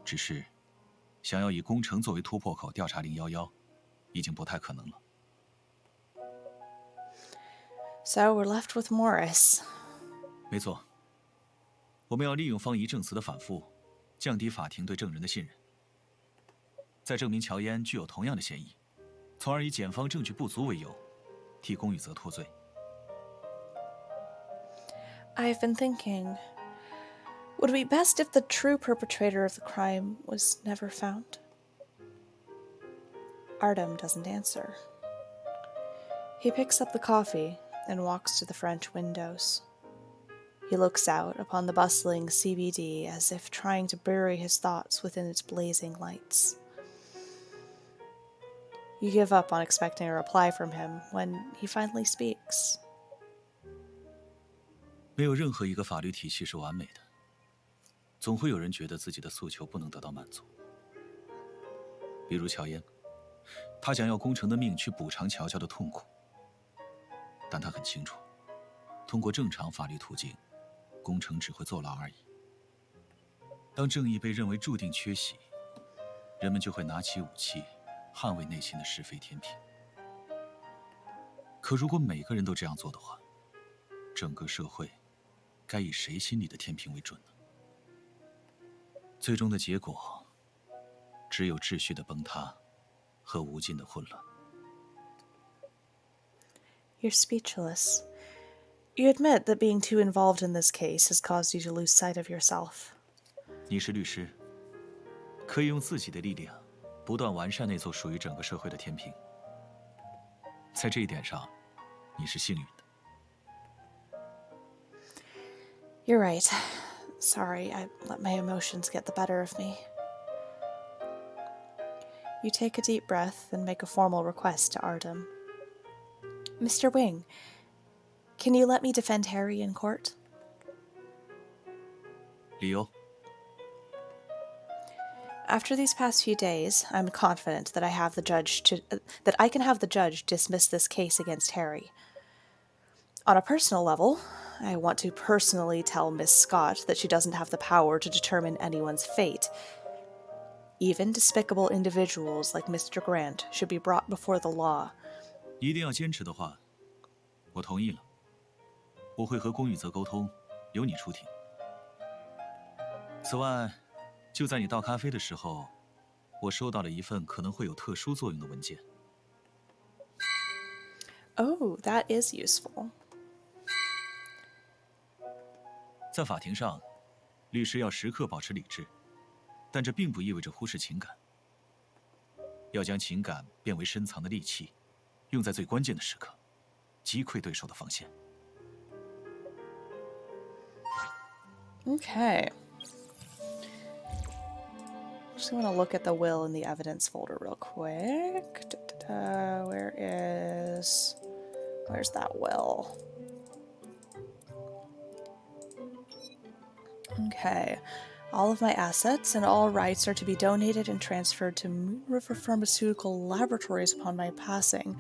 只是想要以龚城作为突破口调查011，已经不太可能了。 So we're left with Morris. 没错，我们要利用方怡证词的反复，降低法庭对证人的信任，再证明乔嫣具有同样的嫌疑，从而以检方证据不足为由，替龚宇泽脱罪。 I've been thinking, would it be best if the true perpetrator of the crime was never found? Artem doesn't answer. He picks up the coffee and walks to the French windows. He looks out upon the bustling CBD as if trying to bury his thoughts within its blazing lights. You give up on expecting a reply from him when he finally speaks. 没有任何一个法律体系是完美的，总会有人觉得自己的诉求不能得到满足。比如乔嫣，她想要宫城的命去补偿乔乔的痛苦，但她很清楚，通过正常法律途径，宫城只会坐牢而已。当正义被认为注定缺席，人们就会拿起武器，捍卫内心的是非天平。可如果每个人都这样做的话，整个社会该以谁心里的天平为准呢？最终的结果，只有秩序的崩塌和无尽的混乱。 You're speechless. You admit that being too involved in this case has caused you to lose sight of yourself. 你是律师，可以用自己的力量不断完善那座属于整个社会的天平。在这一点上，你是幸运的。 You're right. Sorry, I let my emotions get the better of me. You take a deep breath and make a formal request to Artem. Mr. Wing, can you let me defend Harry in court? 理由？ After these past few days, I'm confident that I can have the judge dismiss this case against Harry. On a personal level, I want to personally tell Miss Scott that she doesn't have the power to determine anyone's fate. Even despicable individuals like Mr. Grant should be brought before the law. 一定要坚持的话，我同意了。我会和龚宇泽沟通，由你出庭。此外，就在你倒咖啡的时候，我收到了一份可能会有特殊作用的文件。Oh, that is useful. 在法庭上，律师要时刻保持理智，但这并不意味着忽视情感。要将情感变为深藏的利器，用在最关键的时刻，击溃对手的防线。Okay. Just want to look at the will in the evidence folder real quick. Where's that will? Okay. All of my assets and all rights are to be donated and transferred to Moon River Pharmaceutical Laboratories upon my passing.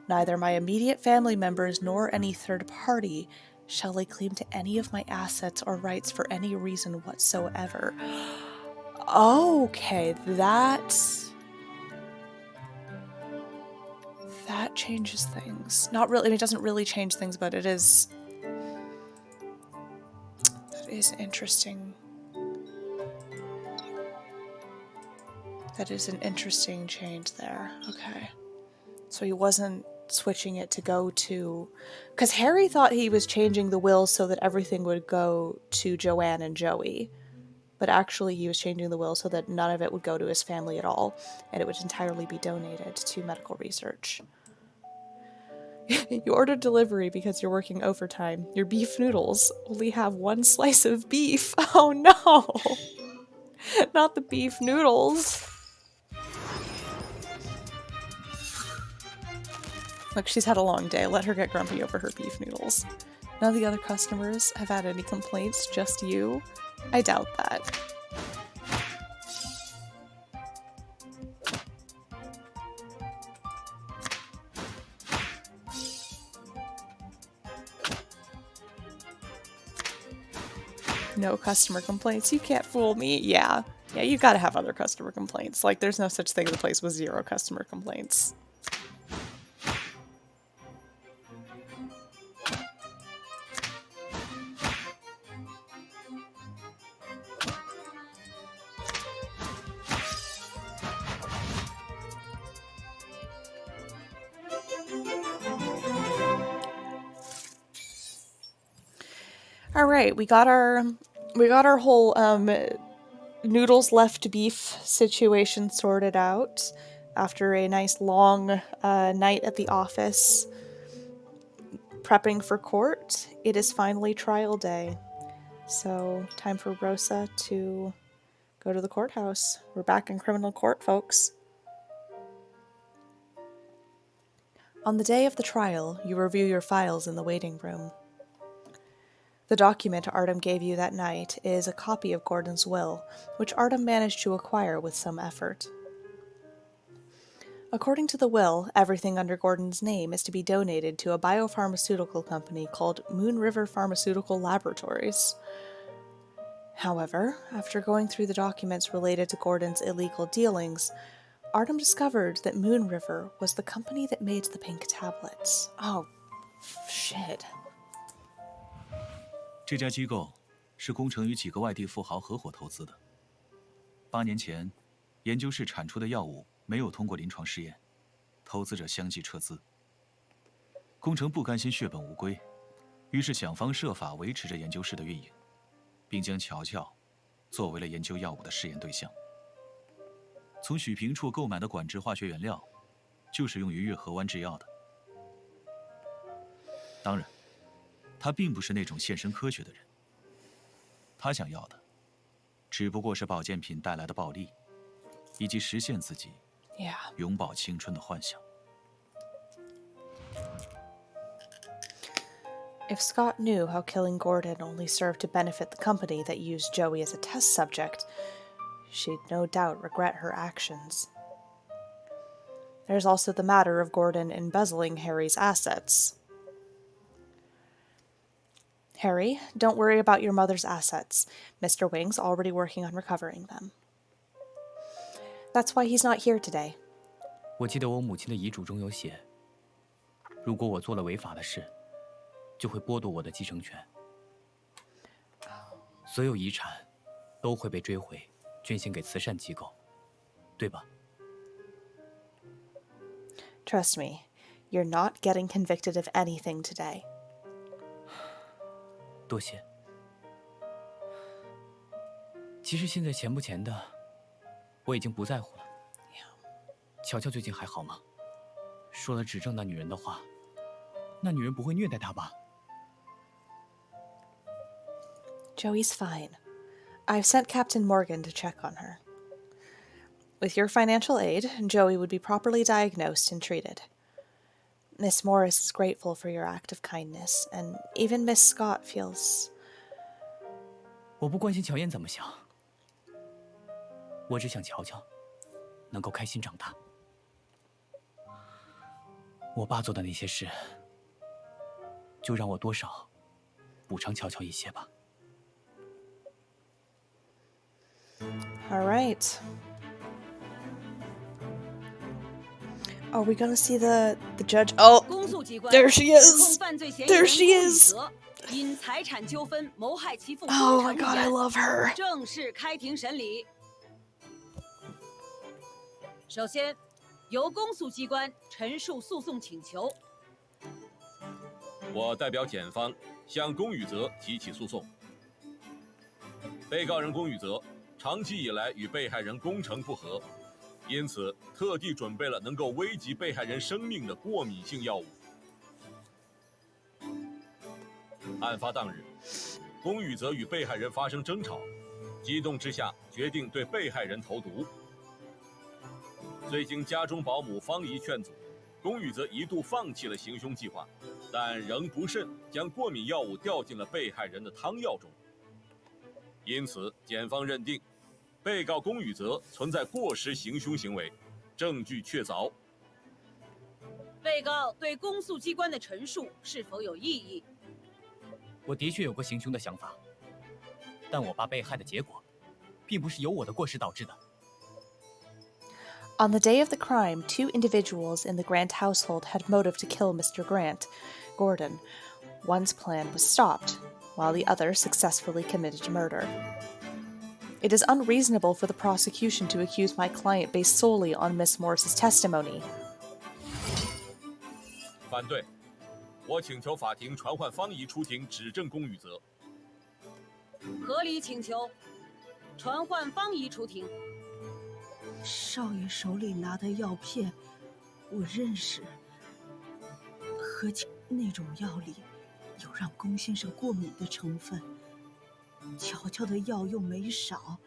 Neither my immediate family members nor any third party shall lay claim to any of my assets or rights for any reason whatsoever. Okay, that changes things. Not really, I mean, it doesn't really change things, but it is interesting. That is an interesting change there. Okay. So he wasn't switching it to go to... Because Harry thought he was changing the will so that everything would go to Joanne and Joey. But actually he was changing the will so that none of it would go to his family at all, and it would entirely be donated to medical research. You ordered delivery because you're working overtime. Your beef noodles only have one slice of beef. Oh no! Not the beef noodles. Look, she's had a long day. Let her get grumpy over her beef noodles. None of the other customers have had any complaints, just you? I doubt that. No customer complaints. You can't fool me. Yeah, you gotta have other customer complaints. Like, there's no such thing as a place with 0 customer complaints. All right, we got our whole noodles left beef situation sorted out after a nice long night at the office prepping for court. It is finally trial day, so time for Rosa to go to the courthouse. We're back in criminal court, folks. On the day of the trial, you review your files in the waiting room. The document Artem gave you that night is a copy of Gordon's will, which Artem managed to acquire with some effort. According to the will, everything under Gordon's name is to be donated to a biopharmaceutical company called Moon River Pharmaceutical Laboratories. However, after going through the documents related to Gordon's illegal dealings, Artem discovered that Moon River was the company that made the pink tablets. Oh, shit. 这家机构是工程与几个外地富豪合伙投资的。8年前，研究室产出的药物没有通过临床试验，投资者相继撤资。工程不甘心血本无归，于是想方设法维持着研究室的运营，并将乔乔作为了研究药物的试验对象。从许平处购买的管制化学原料，就是用于月河湾制药的。当然，他并不是那种献身科学的人。他想要的，只不过是保健品带来的暴利，以及实现自己永葆青春的幻想。If Scott knew how killing Gordon only served to benefit the company that used Joey as a test subject, she'd no doubt regret her actions. There's also the matter of Gordon embezzling Harry's assets. Harry, don't worry about your mother's assets. Mr. Wing's already working on recovering them. That's why he's not here today. 我记得我母亲的遗嘱中有写，如果我做了违法的事，就会剥夺我的继承权，所有遗产都会被追回，捐献给慈善机构，对吧？ Trust me, you're not getting convicted of anything today. 多谢。其实现在钱不钱的，我已经不在乎了。乔乔最近还好吗？说了指证那女人的话，那女人不会虐待她吧？ Joey's fine. I've sent Captain Morgan to check on her. With your financial aid, Joey would be properly diagnosed and treated. Miss Morris is grateful for your act of kindness, and even Miss Scott feels... 我不关心乔燕怎么想，我只想乔乔能够开心长大。我爸做的那些事，就让我多少补偿乔乔一些吧。 All right. Are we gonna see the judge? Oh, there she is. There she is. Oh my god, I love her. 正式开庭审理。首先，由公诉机关陈述诉讼请求。我代表检方向龚宇泽提起诉讼。被告人龚宇泽长期以来与被害人龚成不和，因此特地准备了能够危及被害人生命的过敏性药物。案发当日，龚宇泽与被害人发生争吵，激动之下决定对被害人投毒。虽经家中保姆方怡劝阻，龚宇泽一度放弃了行凶计划，但仍不慎将过敏药物掉进了被害人的汤药中。因此，检方认定，被告龚宇泽存在过失行凶行为，证据确凿。被告对公诉机关的陈述是否有异议？我的确有过行凶的想法，但我爸被害的结果，并不是由我的过失导致的。 On the day of the crime, 2 individuals in the Grant household had motive to kill Mr. Grant, Gordon. One's plan was stopped, while the other successfully committed murder. It is unreasonable for the prosecution to accuse my client based solely on Miss Morris's testimony. 反对，我请求法庭传唤方怡出庭指证龚宇泽。合理请求，传唤方怡出庭。 少爷手里拿的药片，我认识。和那种药里有让龚先生过敏的成分。乔乔的药又没少，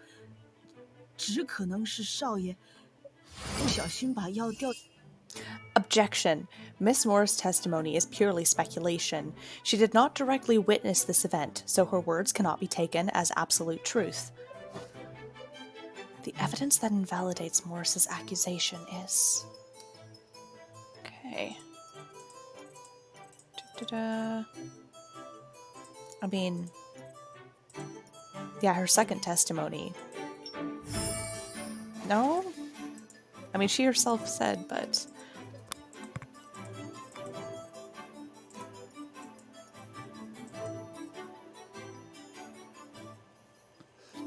只可能是少爷不小心把药掉。Objection. Miss Moore's testimony is purely speculation. She did not directly witness this event, so her words cannot be taken as absolute truth. The evidence that invalidates Morris's accusation is... Okay. I mean... Yeah, her second testimony. No? I mean, she herself said, but...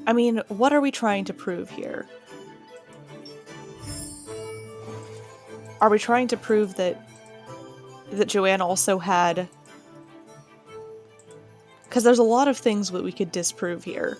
I mean, what are we trying to prove here? Are we trying to prove that Joanne also had... Because there's a lot of things that we could disprove here.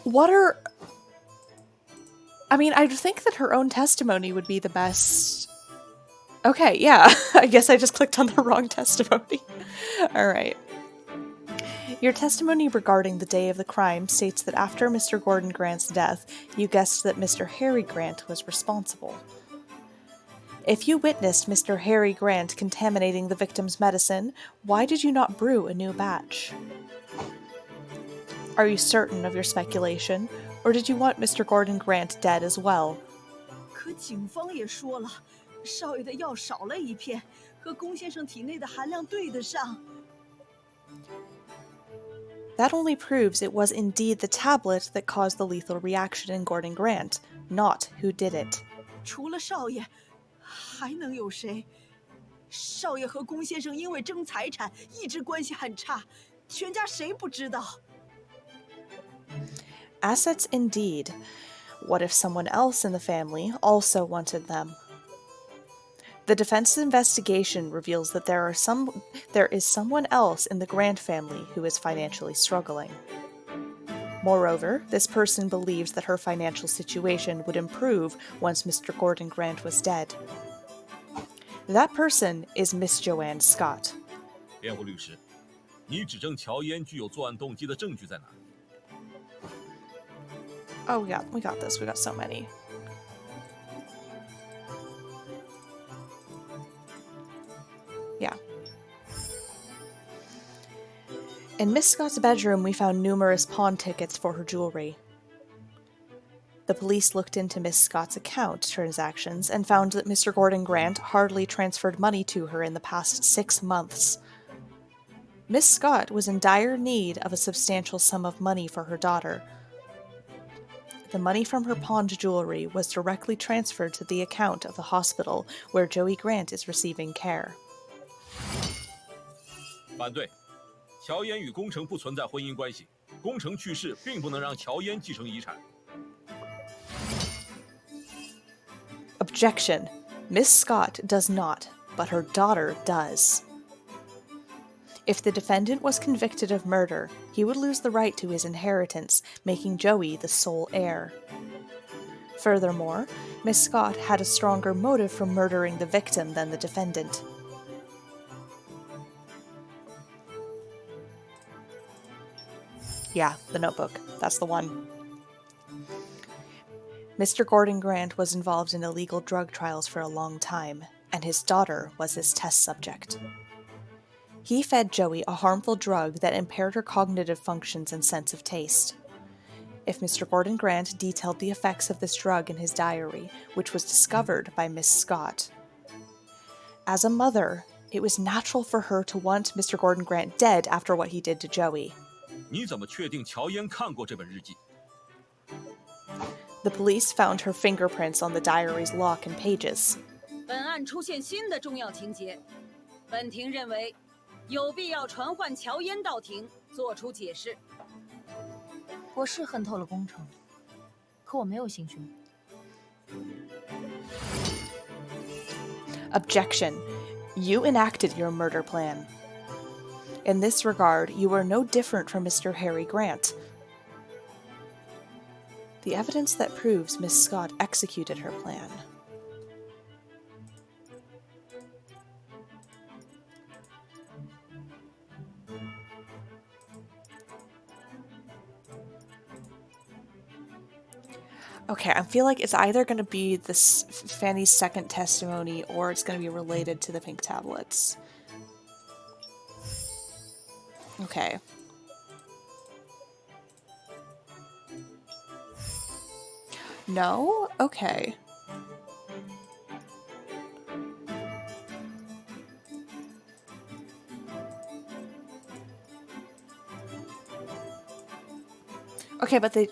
What are... I mean, I think that her own testimony would be the best... Okay, yeah. I guess I just clicked on the wrong testimony. Alright. Your testimony regarding the day of the crime states that after Mr. Gordon Grant's death, you guessed that Mr. Harry Grant was responsible. If you witnessed Mr. Harry Grant contaminating the victim's medicine, why did you not brew a new batch? Are you certain of your speculation, or did you want Mr. Gordon Grant dead as well? 可警方也说了，少爷的药少了一片，和龚先生体内的含量对得上。 That only proves it was indeed the tablet that caused the lethal reaction in Gordon Grant, not who did it. 除了少爷，还能有谁？少爷和龚先生因为争财产一直关系很差，全家谁不知道？ Assets indeed. What if someone else in the family also wanted them? The defense's investigation reveals that there is someone else in the Grant family who is financially struggling. Moreover, this person believes that her financial situation would improve once Mr. Gordon Grant was dead. That person is Miss Joanne Scott. 辩护律师，你指证乔嫣具有作案动机的证据在哪？ Oh, we got this. We got so many. Yeah. In Miss Scott's bedroom, we found numerous pawn tickets for her jewelry. The police looked into Miss Scott's account transactions and found that Mr. Gordon Grant hardly transferred money to her in the past 6 months. Miss Scott was in dire need of a substantial sum of money for her daughter. The money from her pawned jewelry was directly transferred to the account of the hospital where Joey Grant is receiving care. 反对，乔嫣与宫城不存在婚姻关系，宫城去世并不能让乔嫣继承遗产。 Objection. Miss Scott does not, but her daughter does. If the defendant was convicted of murder, he would lose the right to his inheritance, making Joey the sole heir. Furthermore, Miss Scott had a stronger motive for murdering the victim than the defendant. Yeah, the Notebook. That's the one. Mr. Gordon Grant was involved in illegal drug trials for a long time, and his daughter was his test subject. He fed Joey a harmful drug that impaired her cognitive functions and sense of taste. If Mr. Gordon Grant detailed the effects of this drug in his diary, which was discovered by Miss Scott. As a mother, it was natural for her to want Mr. Gordon Grant dead after what he did to Joey. 你怎么确定乔嫣看过这本日记？ The police found her fingerprints on the diary's lock and pages. 本案出现新的重要情节，本庭认为有必要传唤乔嫣到庭作出解释。我是恨透了工程，可我没有行凶。 Objection. You enacted your murder plan. In this regard, you are no different from Mr. Harry Grant. The evidence that proves Miss Scott executed her plan. Okay, I feel like it's either going to be this Fanny's second testimony or it's going to be related to the pink tablets. Okay. No? Okay. Okay, but the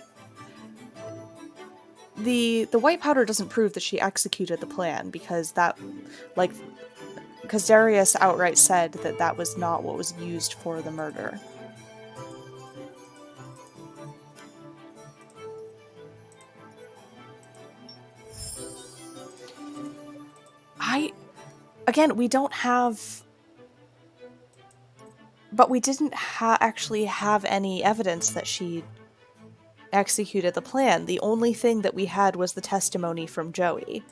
white powder doesn't prove that she executed the plan because because Darius outright said that that was not what was used for the murder. Again, we don't have... But we didn't actually have any evidence that she executed the plan. The only thing that we had was the testimony from Joey.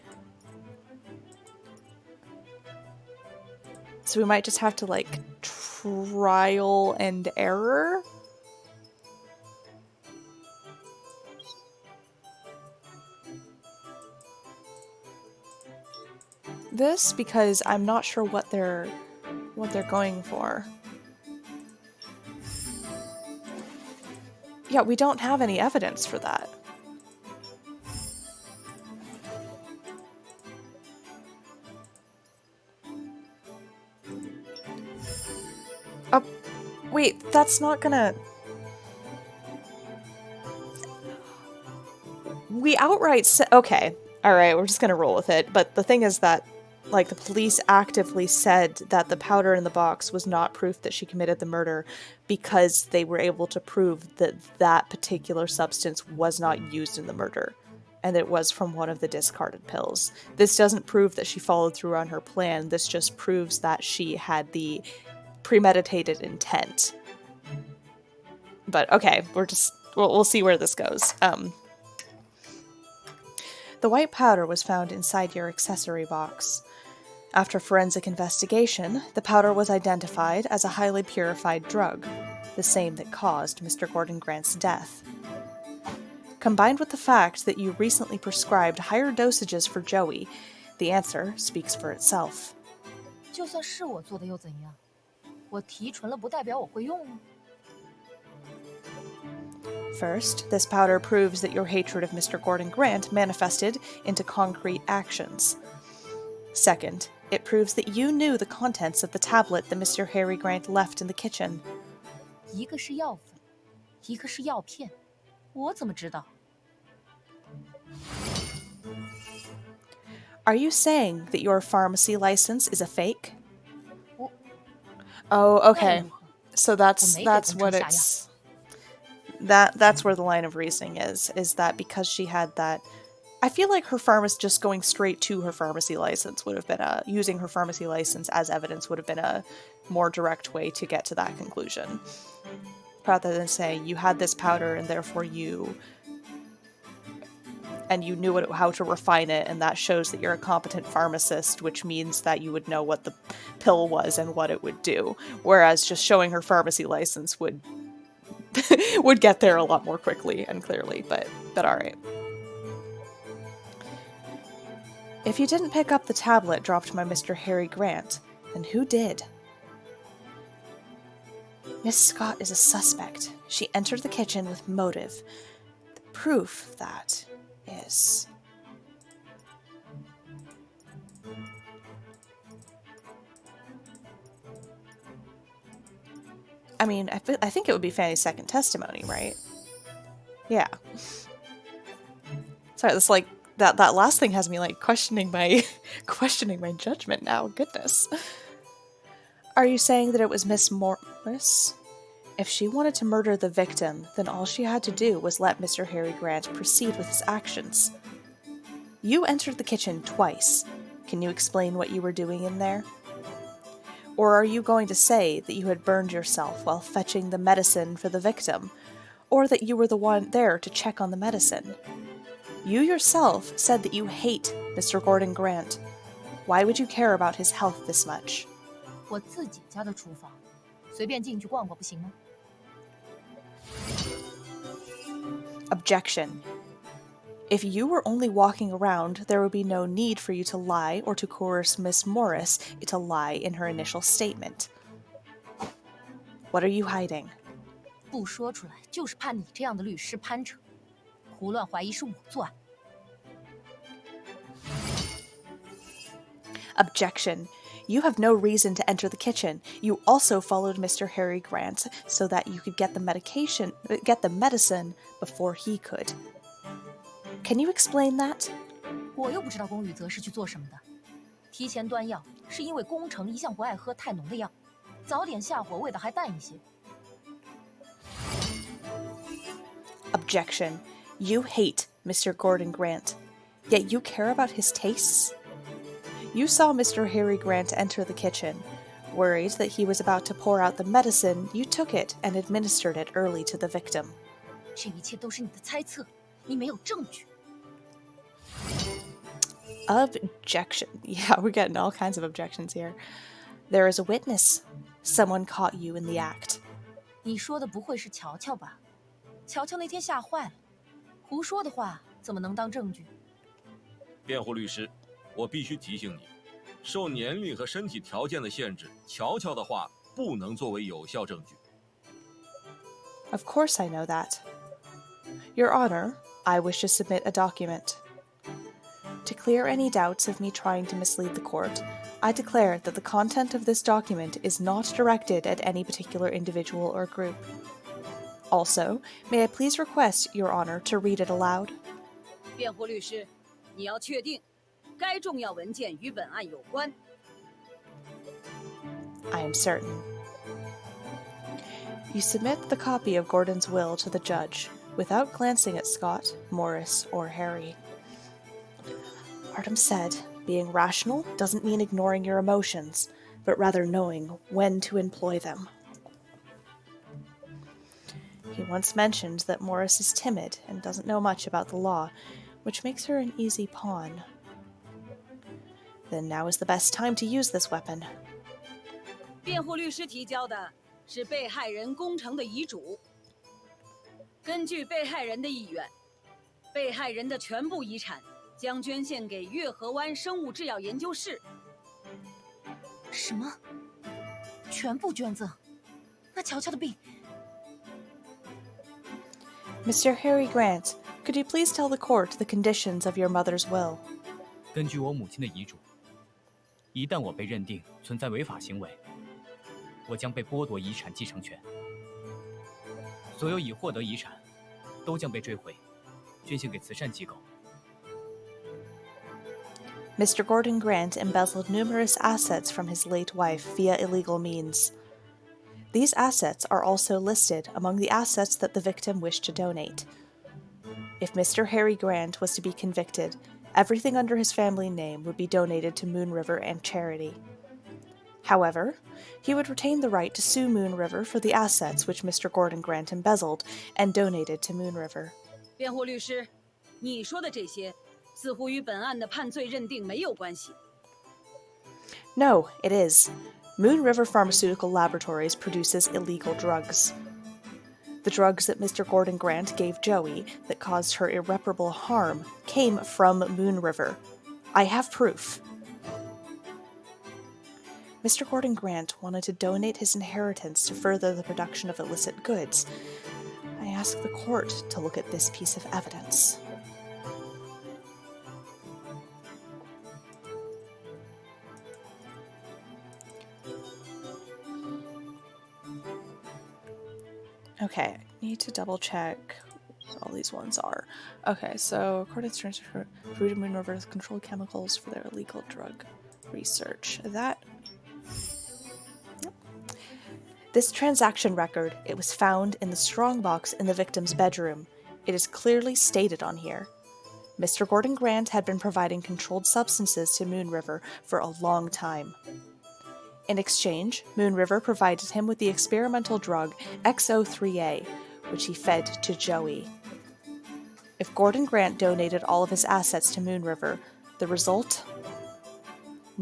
So we might just have to, like, trial and error? This, because I'm not sure what they're going for. Yeah, we don't have any evidence for that. Wait, that's not gonna... We outright said... Okay, alright, we're just gonna roll with it. But the thing is that, like, the police actively said that the powder in the box was not proof that she committed the murder because they were able to prove that that particular substance was not used in the murder, and it was from one of the discarded pills. This doesn't prove that she followed through on her plan, this just proves that she had the premeditated intent. But okay, we'll see where this goes. The white powder was found inside your accessory box. After forensic investigation, the powder was identified as a highly purified drug, the same that caused Mr. Gordon Grant's death. Combined with the fact that you recently prescribed higher dosages for Joey, the answer speaks for itself. 就算是我做的又怎样？我提纯了不代表我会用啊。 First, this powder proves that your hatred of Mr. Gordon Grant manifested into concrete actions. Second, it proves that you knew the contents of the tablet that Mr. Harry Grant left in the kitchen. 一个是药粉，一个是药片，我怎么知道？ Are you saying that your pharmacy license is a fake? Oh, okay. So that's what it's... That's where the line of reasoning is that because she had that... I feel like her just going straight to her pharmacy license would have been using her pharmacy license as evidence would have been a more direct way to get to that conclusion. Rather than saying you had this powder and therefore you knew how to refine it, and that shows that you're a competent pharmacist, which means that you would know what the pill was and what it would do. Whereas just showing her pharmacy license would would get there a lot more quickly and clearly, but alright. If you didn't pick up the tablet dropped by Mr. Harry Grant, then who did? Miss Scott is a suspect. She entered the kitchen with motive. The proof of that is... I mean, I think it would be Fanny's second testimony, right? Yeah. Sorry, that's like that last thing has me like questioning my judgment now. Goodness. Are you saying that it was Miss Morris? If she wanted to murder the victim, then all she had to do was let Mr. Harry Grant proceed with his actions. You entered the kitchen twice. Can you explain what you were doing in there? Or are you going to say that you had burned yourself while fetching the medicine for the victim? or that you were the one there to check on the medicine. You yourself said that you hate Mr. Gordon Grant. Why would you care about his health this much? 我自己家的厨房，随便进去逛逛不行吗？ Objection. If you were only walking around, there would be no need for you to lie or to coerce Miss Morris to lie in her initial statement. What are you hiding? 不说出来，就是怕你这样的律师攀扯，胡乱怀疑是我作案。 Objection. You have no reason to enter the kitchen. You also followed Mr. Harry Grant so that you could get the medicine before he could. Can you explain that? 我又不知道宫宇泽是去做什么的。提前端药是因为宫城一向不爱喝太浓的药，早点下火味道还淡一些。 Objection. You hate Mr. Gordon Grant, yet you care about his tastes? You saw Mr. Harry Grant enter the kitchen. Worried that he was about to pour out the medicine, you took it and administered it early to the victim. 这一切都是你的猜测，你没有证据。 Objection. Yeah, we're getting all kinds of objections here. There is a witness. Someone caught you in the act. 你说的不会是乔乔吧？乔乔那天吓坏了，胡说的话怎么能当证据？辩护律师，我必须提醒你，受年龄和身体条件的限制，乔乔的话不能作为有效证据。 Of course I know that. Your Honor, I wish to submit a document. To clear any doubts of me trying to mislead the court, I declare that the content of this document is not directed at any particular individual or group. Also, may I please request Your Honor to read it aloud? 辩护律师，你要确定该重要文件与本案有关。 I am certain. You submit the copy of Gordon's will to the judge, without glancing at Scott, Morris, or Harry. Artem said, being rational doesn't mean ignoring your emotions, but rather knowing when to employ them. He once mentioned that Morris is timid and doesn't know much about the law, which makes her an easy pawn. Then now is the best time to use this weapon. 辩护律师提交的是被害人宫城的遗嘱。根据被害人的意愿，被害人的全部遗产将捐献给月河湾生物制药研究室。什么？全部捐赠？那乔乔的病？ Mr. Harry Grant, could you please tell the court the conditions of your mother's will? 根据我母亲的遗嘱，一旦我被认定存在违法行为，我将被剥夺遗产继承权。所有已获得遗产都将被追回，捐献给慈善机构。 Mr. Gordon Grant embezzled numerous assets from his late wife via illegal means. These assets are also listed among the assets that the victim wished to donate. If Mr. Harry Grant was to be convicted, everything under his family name would be donated to Moon River and charity. However, he would retain the right to sue Moon River for the assets which Mr. Gordon Grant embezzled and donated to Moon River. 辩护律师，你说的这些似乎与本案的判罪认定没有关系。 No, it is. Moon River Pharmaceutical Laboratories produces illegal drugs. The drugs that Mr. Gordon Grant gave Joey that caused her irreparable harm came from Moon River. I have proof. Mr. Gordon Grant wanted to donate his inheritance to further the production of illicit goods. I ask the court to look at this piece of evidence. Okay, I need to double check what all these ones are. Okay, so according to Fruit and Moon River controlled chemicals for their illegal drug research. This transaction record, it was found in the strongbox in the victim's bedroom. It is clearly stated on here. Mr. Gordon Grant had been providing controlled substances to Moon River for a long time. In exchange, Moon River provided him with the experimental drug XO3A, which he fed to Joey. If Gordon Grant donated all of his assets to Moon River, the result?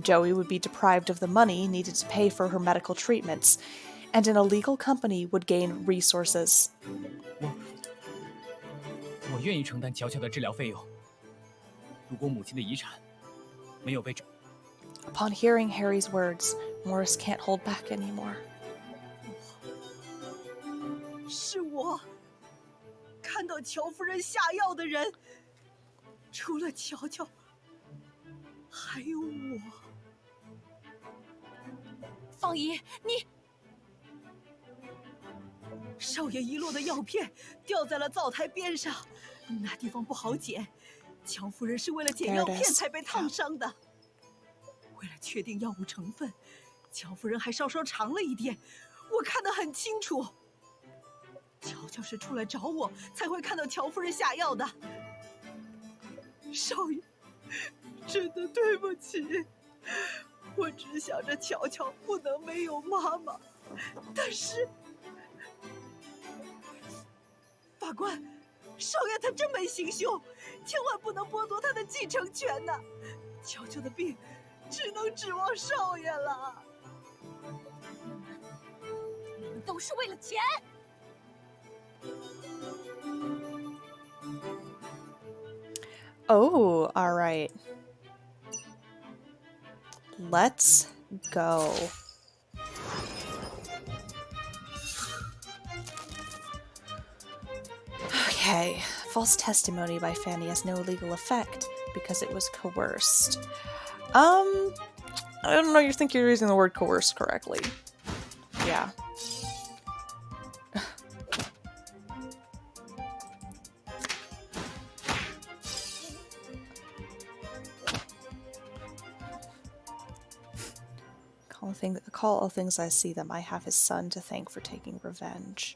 Joey would be deprived of the money needed to pay for her medical treatments, and an illegal company would gain resources. 我愿意承担乔乔的治疗费用。如果母亲的遗产没有被 Upon hearing Harry's words, Morris can't hold back anymore. 是我看到乔夫人下药的人，除了乔乔，还有我。方姨，你少爷遗落的药片掉在了灶台边上，那地方不好捡。乔夫人是为了捡药片才被烫伤的。为了确定药物成分，乔夫人还稍稍尝了一点，我看得很清楚。乔乔是出来找我，才会看到乔夫人下药的。少爷，真的对不起，我只想着乔乔不能没有妈妈，但是，法官，少爷他真没行凶，千万不能剥夺他的继承权呐！乔乔的病，只能指望少爷了。都是为了钱。Oh, all right. Let's go. Okay, false testimony by Fanny has no legal effect because it was coerced. I don't know, you think you're using the word coerced correctly. Yeah. Call all things I see them. I have his son to thank for taking revenge.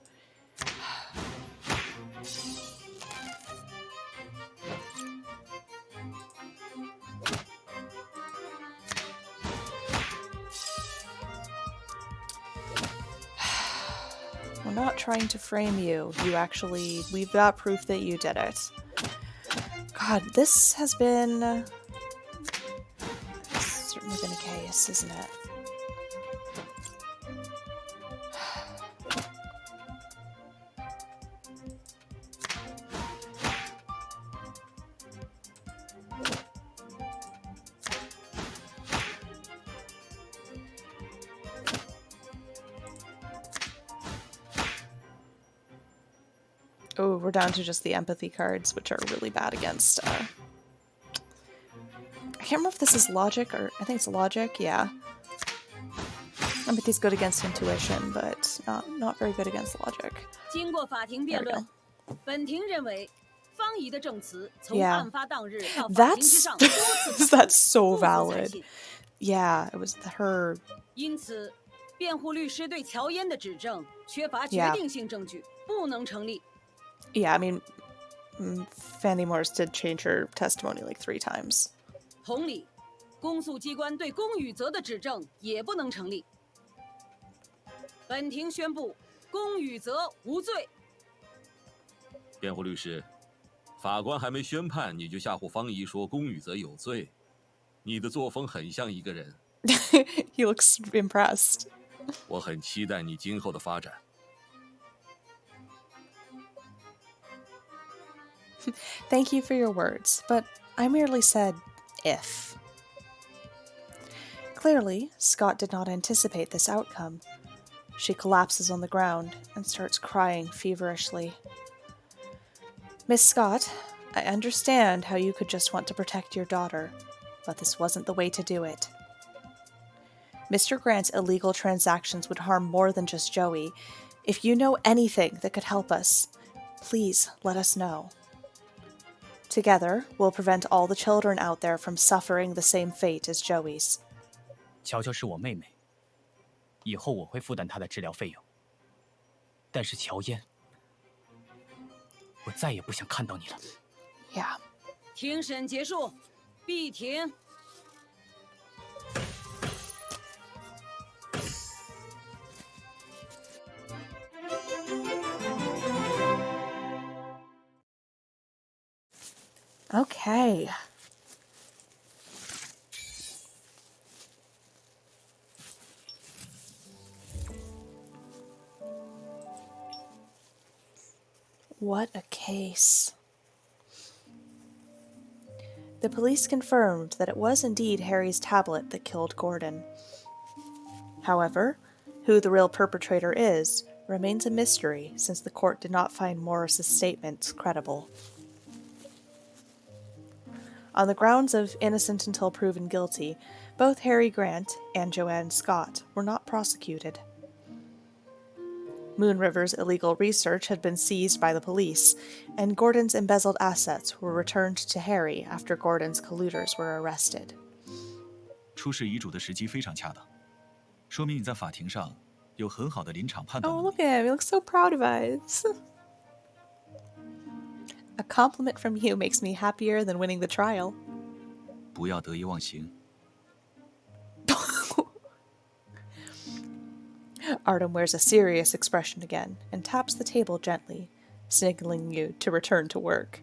We're not trying to frame you. We've got proof that you did it. God, this has been... It's certainly been a case, isn't it? Oh, we're down to just the empathy cards, which are really bad against, I can't remember if this is logic, or I think it's logic, yeah. Empathy's good against intuition, but not very good against logic. 经过法庭辩论，本庭认为，方怡的证词从案发当日到法庭之上多次 That's so valid. Yeah, it was her. 因此，辩护律师对乔嫣的指证缺乏决定性证据，不能成立。 Yeah, I mean, Fanny Morris did change her testimony like 3 times. 同理，公诉机关对龚宇泽的指证也不能成立。本庭宣布，龚宇泽无罪。辩护律师，法官还没宣判，你就吓唬方怡说龚宇泽有罪，你的作风很像一个人。He looks impressed. 我很期待你今后的发展。 Thank you for your words, but I merely said if. Clearly, Scott did not anticipate this outcome. She collapses on the ground and starts crying feverishly. Miss Scott, I understand how you could just want to protect your daughter, but this wasn't the way to do it. Mr. Grant's illegal transactions would harm more than just Joey. If you know anything that could help us, please let us know. Together, we'll prevent all the children out there from suffering the same fate as Joey's. 乔乔是我妹妹，以后我会负担她的治疗费用。但是乔嫣，我再也不想看到你了。Yeah. 庭审结束，闭庭。Okay. What a case. The police confirmed that it was indeed Harry's tablet that killed Gordon. However, who the real perpetrator is remains a mystery since the court did not find Morris's statements credible. On the grounds of innocent until proven guilty, both Harry Grant and Joanne Scott were not prosecuted. Moon River's illegal research had been seized by the police, and Gordon's embezzled assets were returned to Harry after Gordon's colluders were arrested. 出示遗嘱的时机非常恰当，说明你在法庭上有很好的临场判断 Oh, 能 look 力。 at him. He looks so proud of us. A compliment from you makes me happier than winning the trial. 不要得意忘形。 Artem wears a serious expression again and taps the table gently, signaling you to return to work.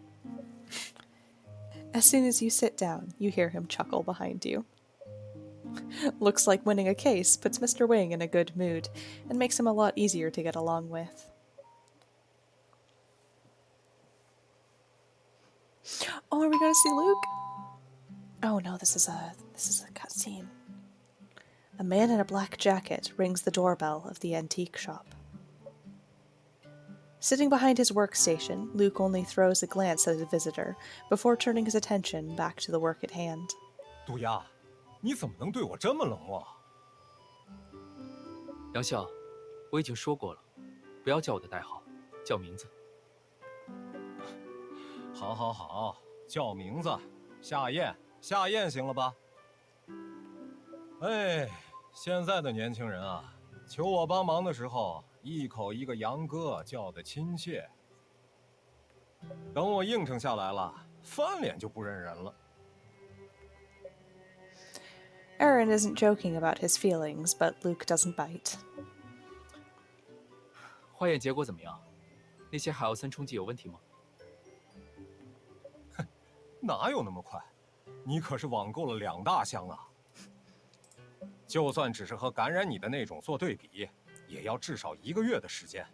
As soon as you sit down, you hear him chuckle behind you. Looks like winning a case puts Mr. Wing in a good mood and makes him a lot easier to get along with. Oh, are we going to see Luke? Oh no, this is a cutscene. A man in a black jacket rings the doorbell of the antique shop. Sitting behind his workstation, Luke only throws a glance at the visitor before turning his attention back to the work at hand. 渡鸦，你怎么能对我这么冷漠？杨笑，我已经说过了，不要叫我的代号，叫名字。好，好，好，叫名字，夏燕，夏燕，行了吧？哎，现在的年轻人啊，求我帮忙的时候，一口一个杨哥，叫得亲切。等我应承下来了，翻脸就不认人了。 Aaron isn't joking about his feelings, but Luke doesn't bite. 化验结果怎么样？那些海奥森冲击有问题吗？哪有那么快？你可是网购了2大箱啊！就算只是和感染你的那种做对比，也要至少1个月的时间。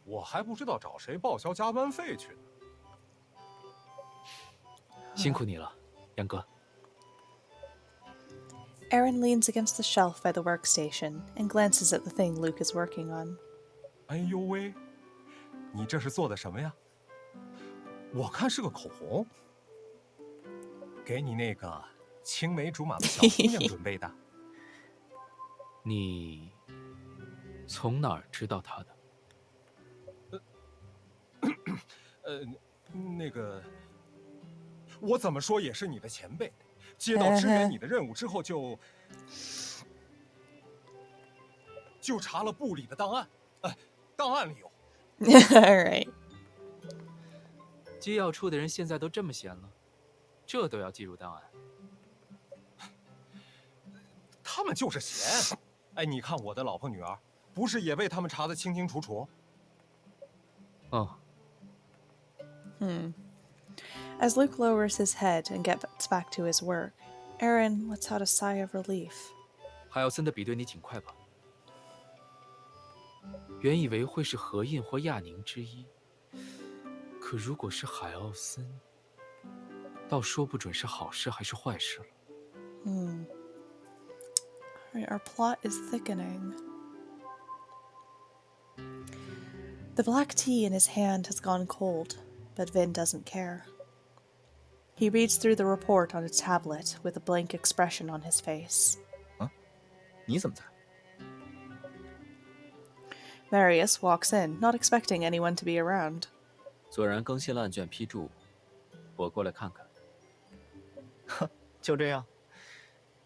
我还不知道找谁报销加班费去呢。辛苦你了，杨哥。 Aaron leans against the shelf by the workstation and glances at the thing Luke is working on. 哎呦喂，你这是做的什么呀？我看是个口红，给你那个青梅竹马的小姑娘准备的。你从哪儿知道他的？那个，我怎么说也是你的前辈。 接到支援你的任务之后就查了部里的档案，档案里有。All right. 机要处的人现在都这么闲了，这都要记入档案？他们就是闲。哎，你看我的老婆女儿，不是也被他们查得清清楚楚？哦。As Luke lowers his head and gets back to his work, Aaron lets out a sigh of relief. 海奥森的比对你挺快吧？原以为会是何印或亚宁之一，可如果是海奥森，倒说不准是好事还是坏事了。Alright, our plot is thickening. The black tea in his hand has gone cold, but Vin doesn't care. He reads through the report on a tablet with a blank expression on his face. 你怎么在？ Marius walks in, not expecting anyone to be around. 左然更新了案卷批注，我过来看看。哼，就这样？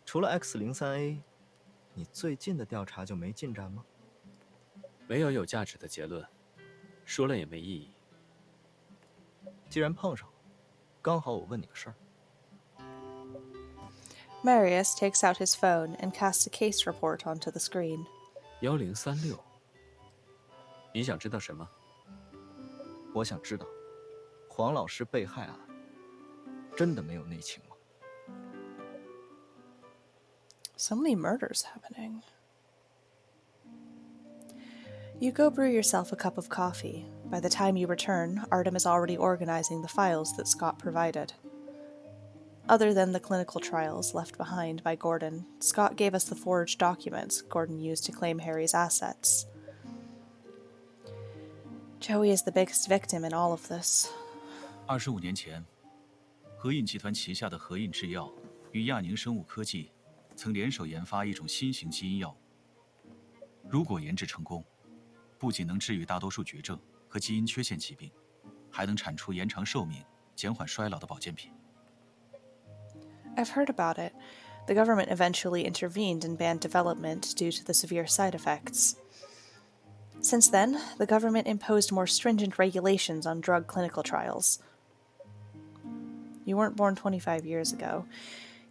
除了 X03A， 你最近的调查就没进展吗？没有有价值的结论，说了也没意义。既然碰上了，刚好我问你个事儿。 Marius takes out his phone and casts a case report onto the screen. 1036，你想知道什么？我想知道，黄老师被害案，真的没有内情吗？ So many murders happening. You go brew yourself a cup of coffee. By the time you return, Artem is already organizing the files that Scott provided. Other than the clinical trials left behind by Gordon, Scott gave us the forged documents Gordon used to claim Harry's assets. Joey is the biggest victim in all of this. 25年前，和印集团旗下的和印制药与亚宁生物科技曾联手研发一种新型基因药物。如果研制成功，不仅能治愈大多数绝症和基因缺陷疾病，还能产出延长寿命、减缓衰老的保健品。I've heard about it. The government eventually intervened and banned development due to the severe side effects. Since then, the government imposed more stringent regulations on drug clinical trials. You weren't born 25 years ago.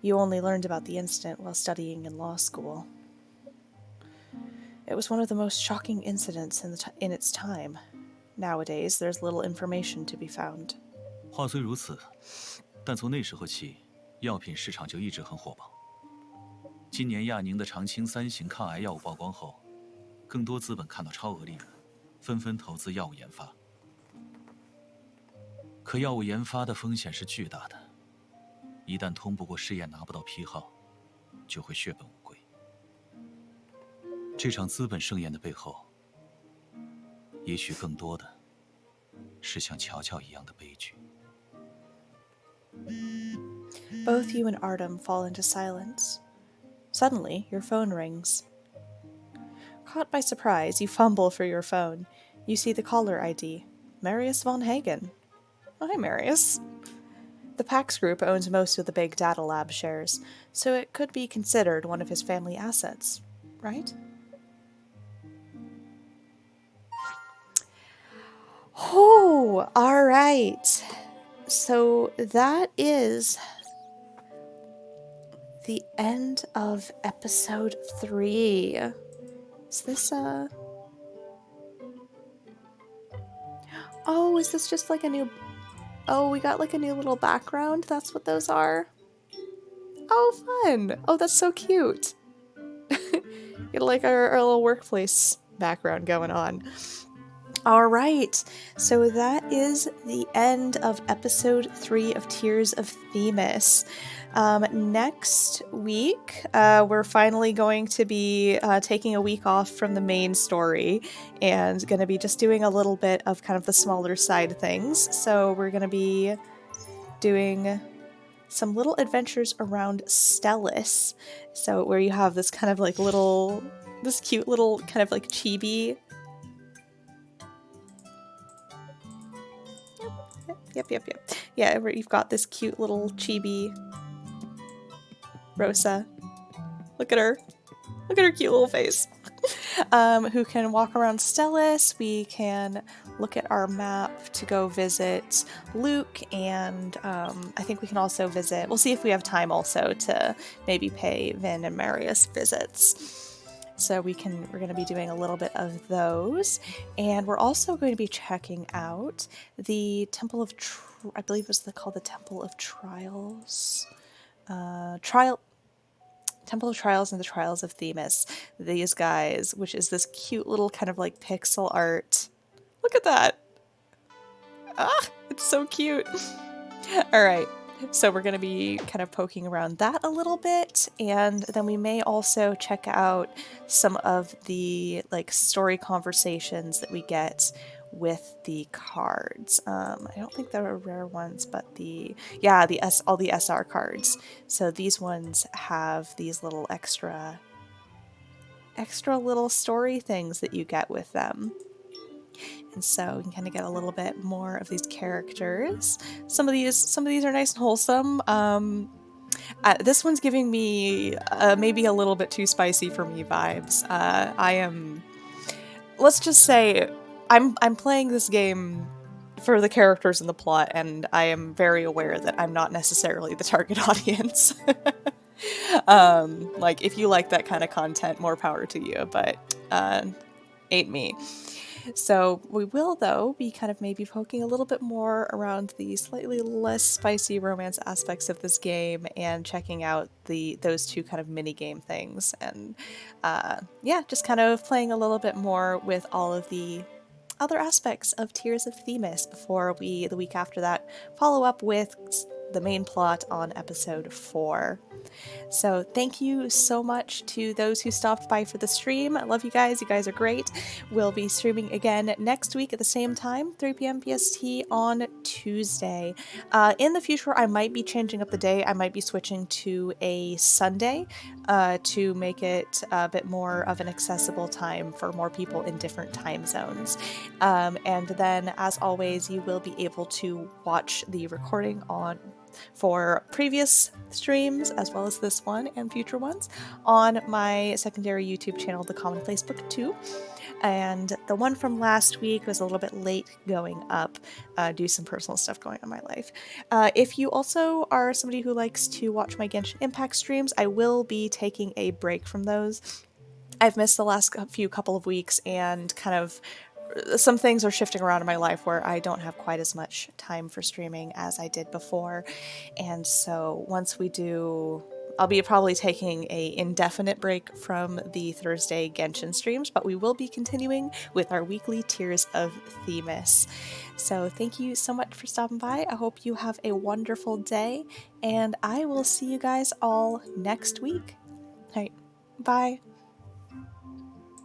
You only learned about the incident while studying in law school. It was one of the most shocking incidents in its time. Nowadays, there's little information to be found. 话虽如此，但从那时候起，药品市场就一直很火爆。今年亚宁的长青3型抗癌药物曝光后，更多资本看到超额利润，纷纷投资药物研发。可药物研发的风险是巨大的，一旦通不过试验拿不到批号，就会血本无归。这场资本盛宴的背后，也许更多的是像乔乔一样的悲剧。Both you and Artem fall into silence. Suddenly, your phone rings. Caught by surprise, you fumble for your phone. You see the caller ID, Marius von Hagen. Oh, hi, Marius. The Pax Group owns most of the big data lab shares, so it could be considered one of his family assets, right? Oh, all right. So that is the end of episode 3. Is this Oh, is this just like a new... Oh, we got like a new little background? That's what those are? Oh, fun! Oh, that's so cute! Get like our little workplace background going on. All right, so that is the end of episode 3 of Tears of Themis. Next week, we're finally going to be taking a week off from the main story and going to be just doing a little bit of kind of the smaller side things. So we're going to be doing some little adventures around Stellis. So where you have this kind of like this cute little kind of like chibi. Yep. Yeah, you've got this cute little chibi Rosa. Look at her. Look at her cute little face. Who can walk around Stellis. We can look at our map to go visit Luke, and I think we can also visit... We'll see if we have time also to maybe pay Vin and Marius visits. So we're going to be doing a little bit of those. And we're also going to be checking out the Temple of... I believe it was called the Temple of Trials. Temple of Trials and the Trials of Themis. These guys, which is this cute little kind of like pixel art. Look at that! Ah, it's so cute! Alright. So we're going to be kind of poking around that a little bit, and then we may also check out some of the like story conversations that we get with the cards. I don't think there are rare ones, but all the SR cards. So these ones have these little extra little story things that you get with them. And so you can kind of get a little bit more of these characters. Some of these are nice and wholesome. This one's giving me maybe a little bit too spicy for me vibes. Let's just say, I'm playing this game for the characters and the plot, and I am very aware that I'm not necessarily the target audience. Like, if you like that kind of content, more power to you, but ain't me. So we will, though, be kind of maybe poking a little bit more around the slightly less spicy romance aspects of this game and checking out those two kind of mini game things, and yeah, just kind of playing a little bit more with all of the other aspects of Tears of Themis before we, the week after that, follow up with the main plot on episode 4. So thank you so much to those who stopped by for the stream. I love you guys. You guys are great. We'll be streaming again next week at the same time, 3 p.m. PST on Tuesday. In the future, I might be changing up the day. I might be switching to a Sunday to make it a bit more of an accessible time for more people in different time zones. And then, as always, you will be able to watch the recording for previous streams, as well as this one and future ones, on my secondary YouTube channel, The Commonplace Book 2. And the one from last week was a little bit late going up due to some personal stuff going on in my life. If you also are somebody who likes to watch my Genshin Impact streams, I will be taking a break from those. I've missed the last few couple of weeks, and kind of some things are shifting around in my life where I don't have quite as much time for streaming as I did before. And so once we do, I'll be probably taking a indefinite break from the Thursday Genshin streams, but we will be continuing with our weekly Tears of Themis. So thank you so much for stopping by. I hope you have a wonderful day, and I will see you guys all next week. All right, bye.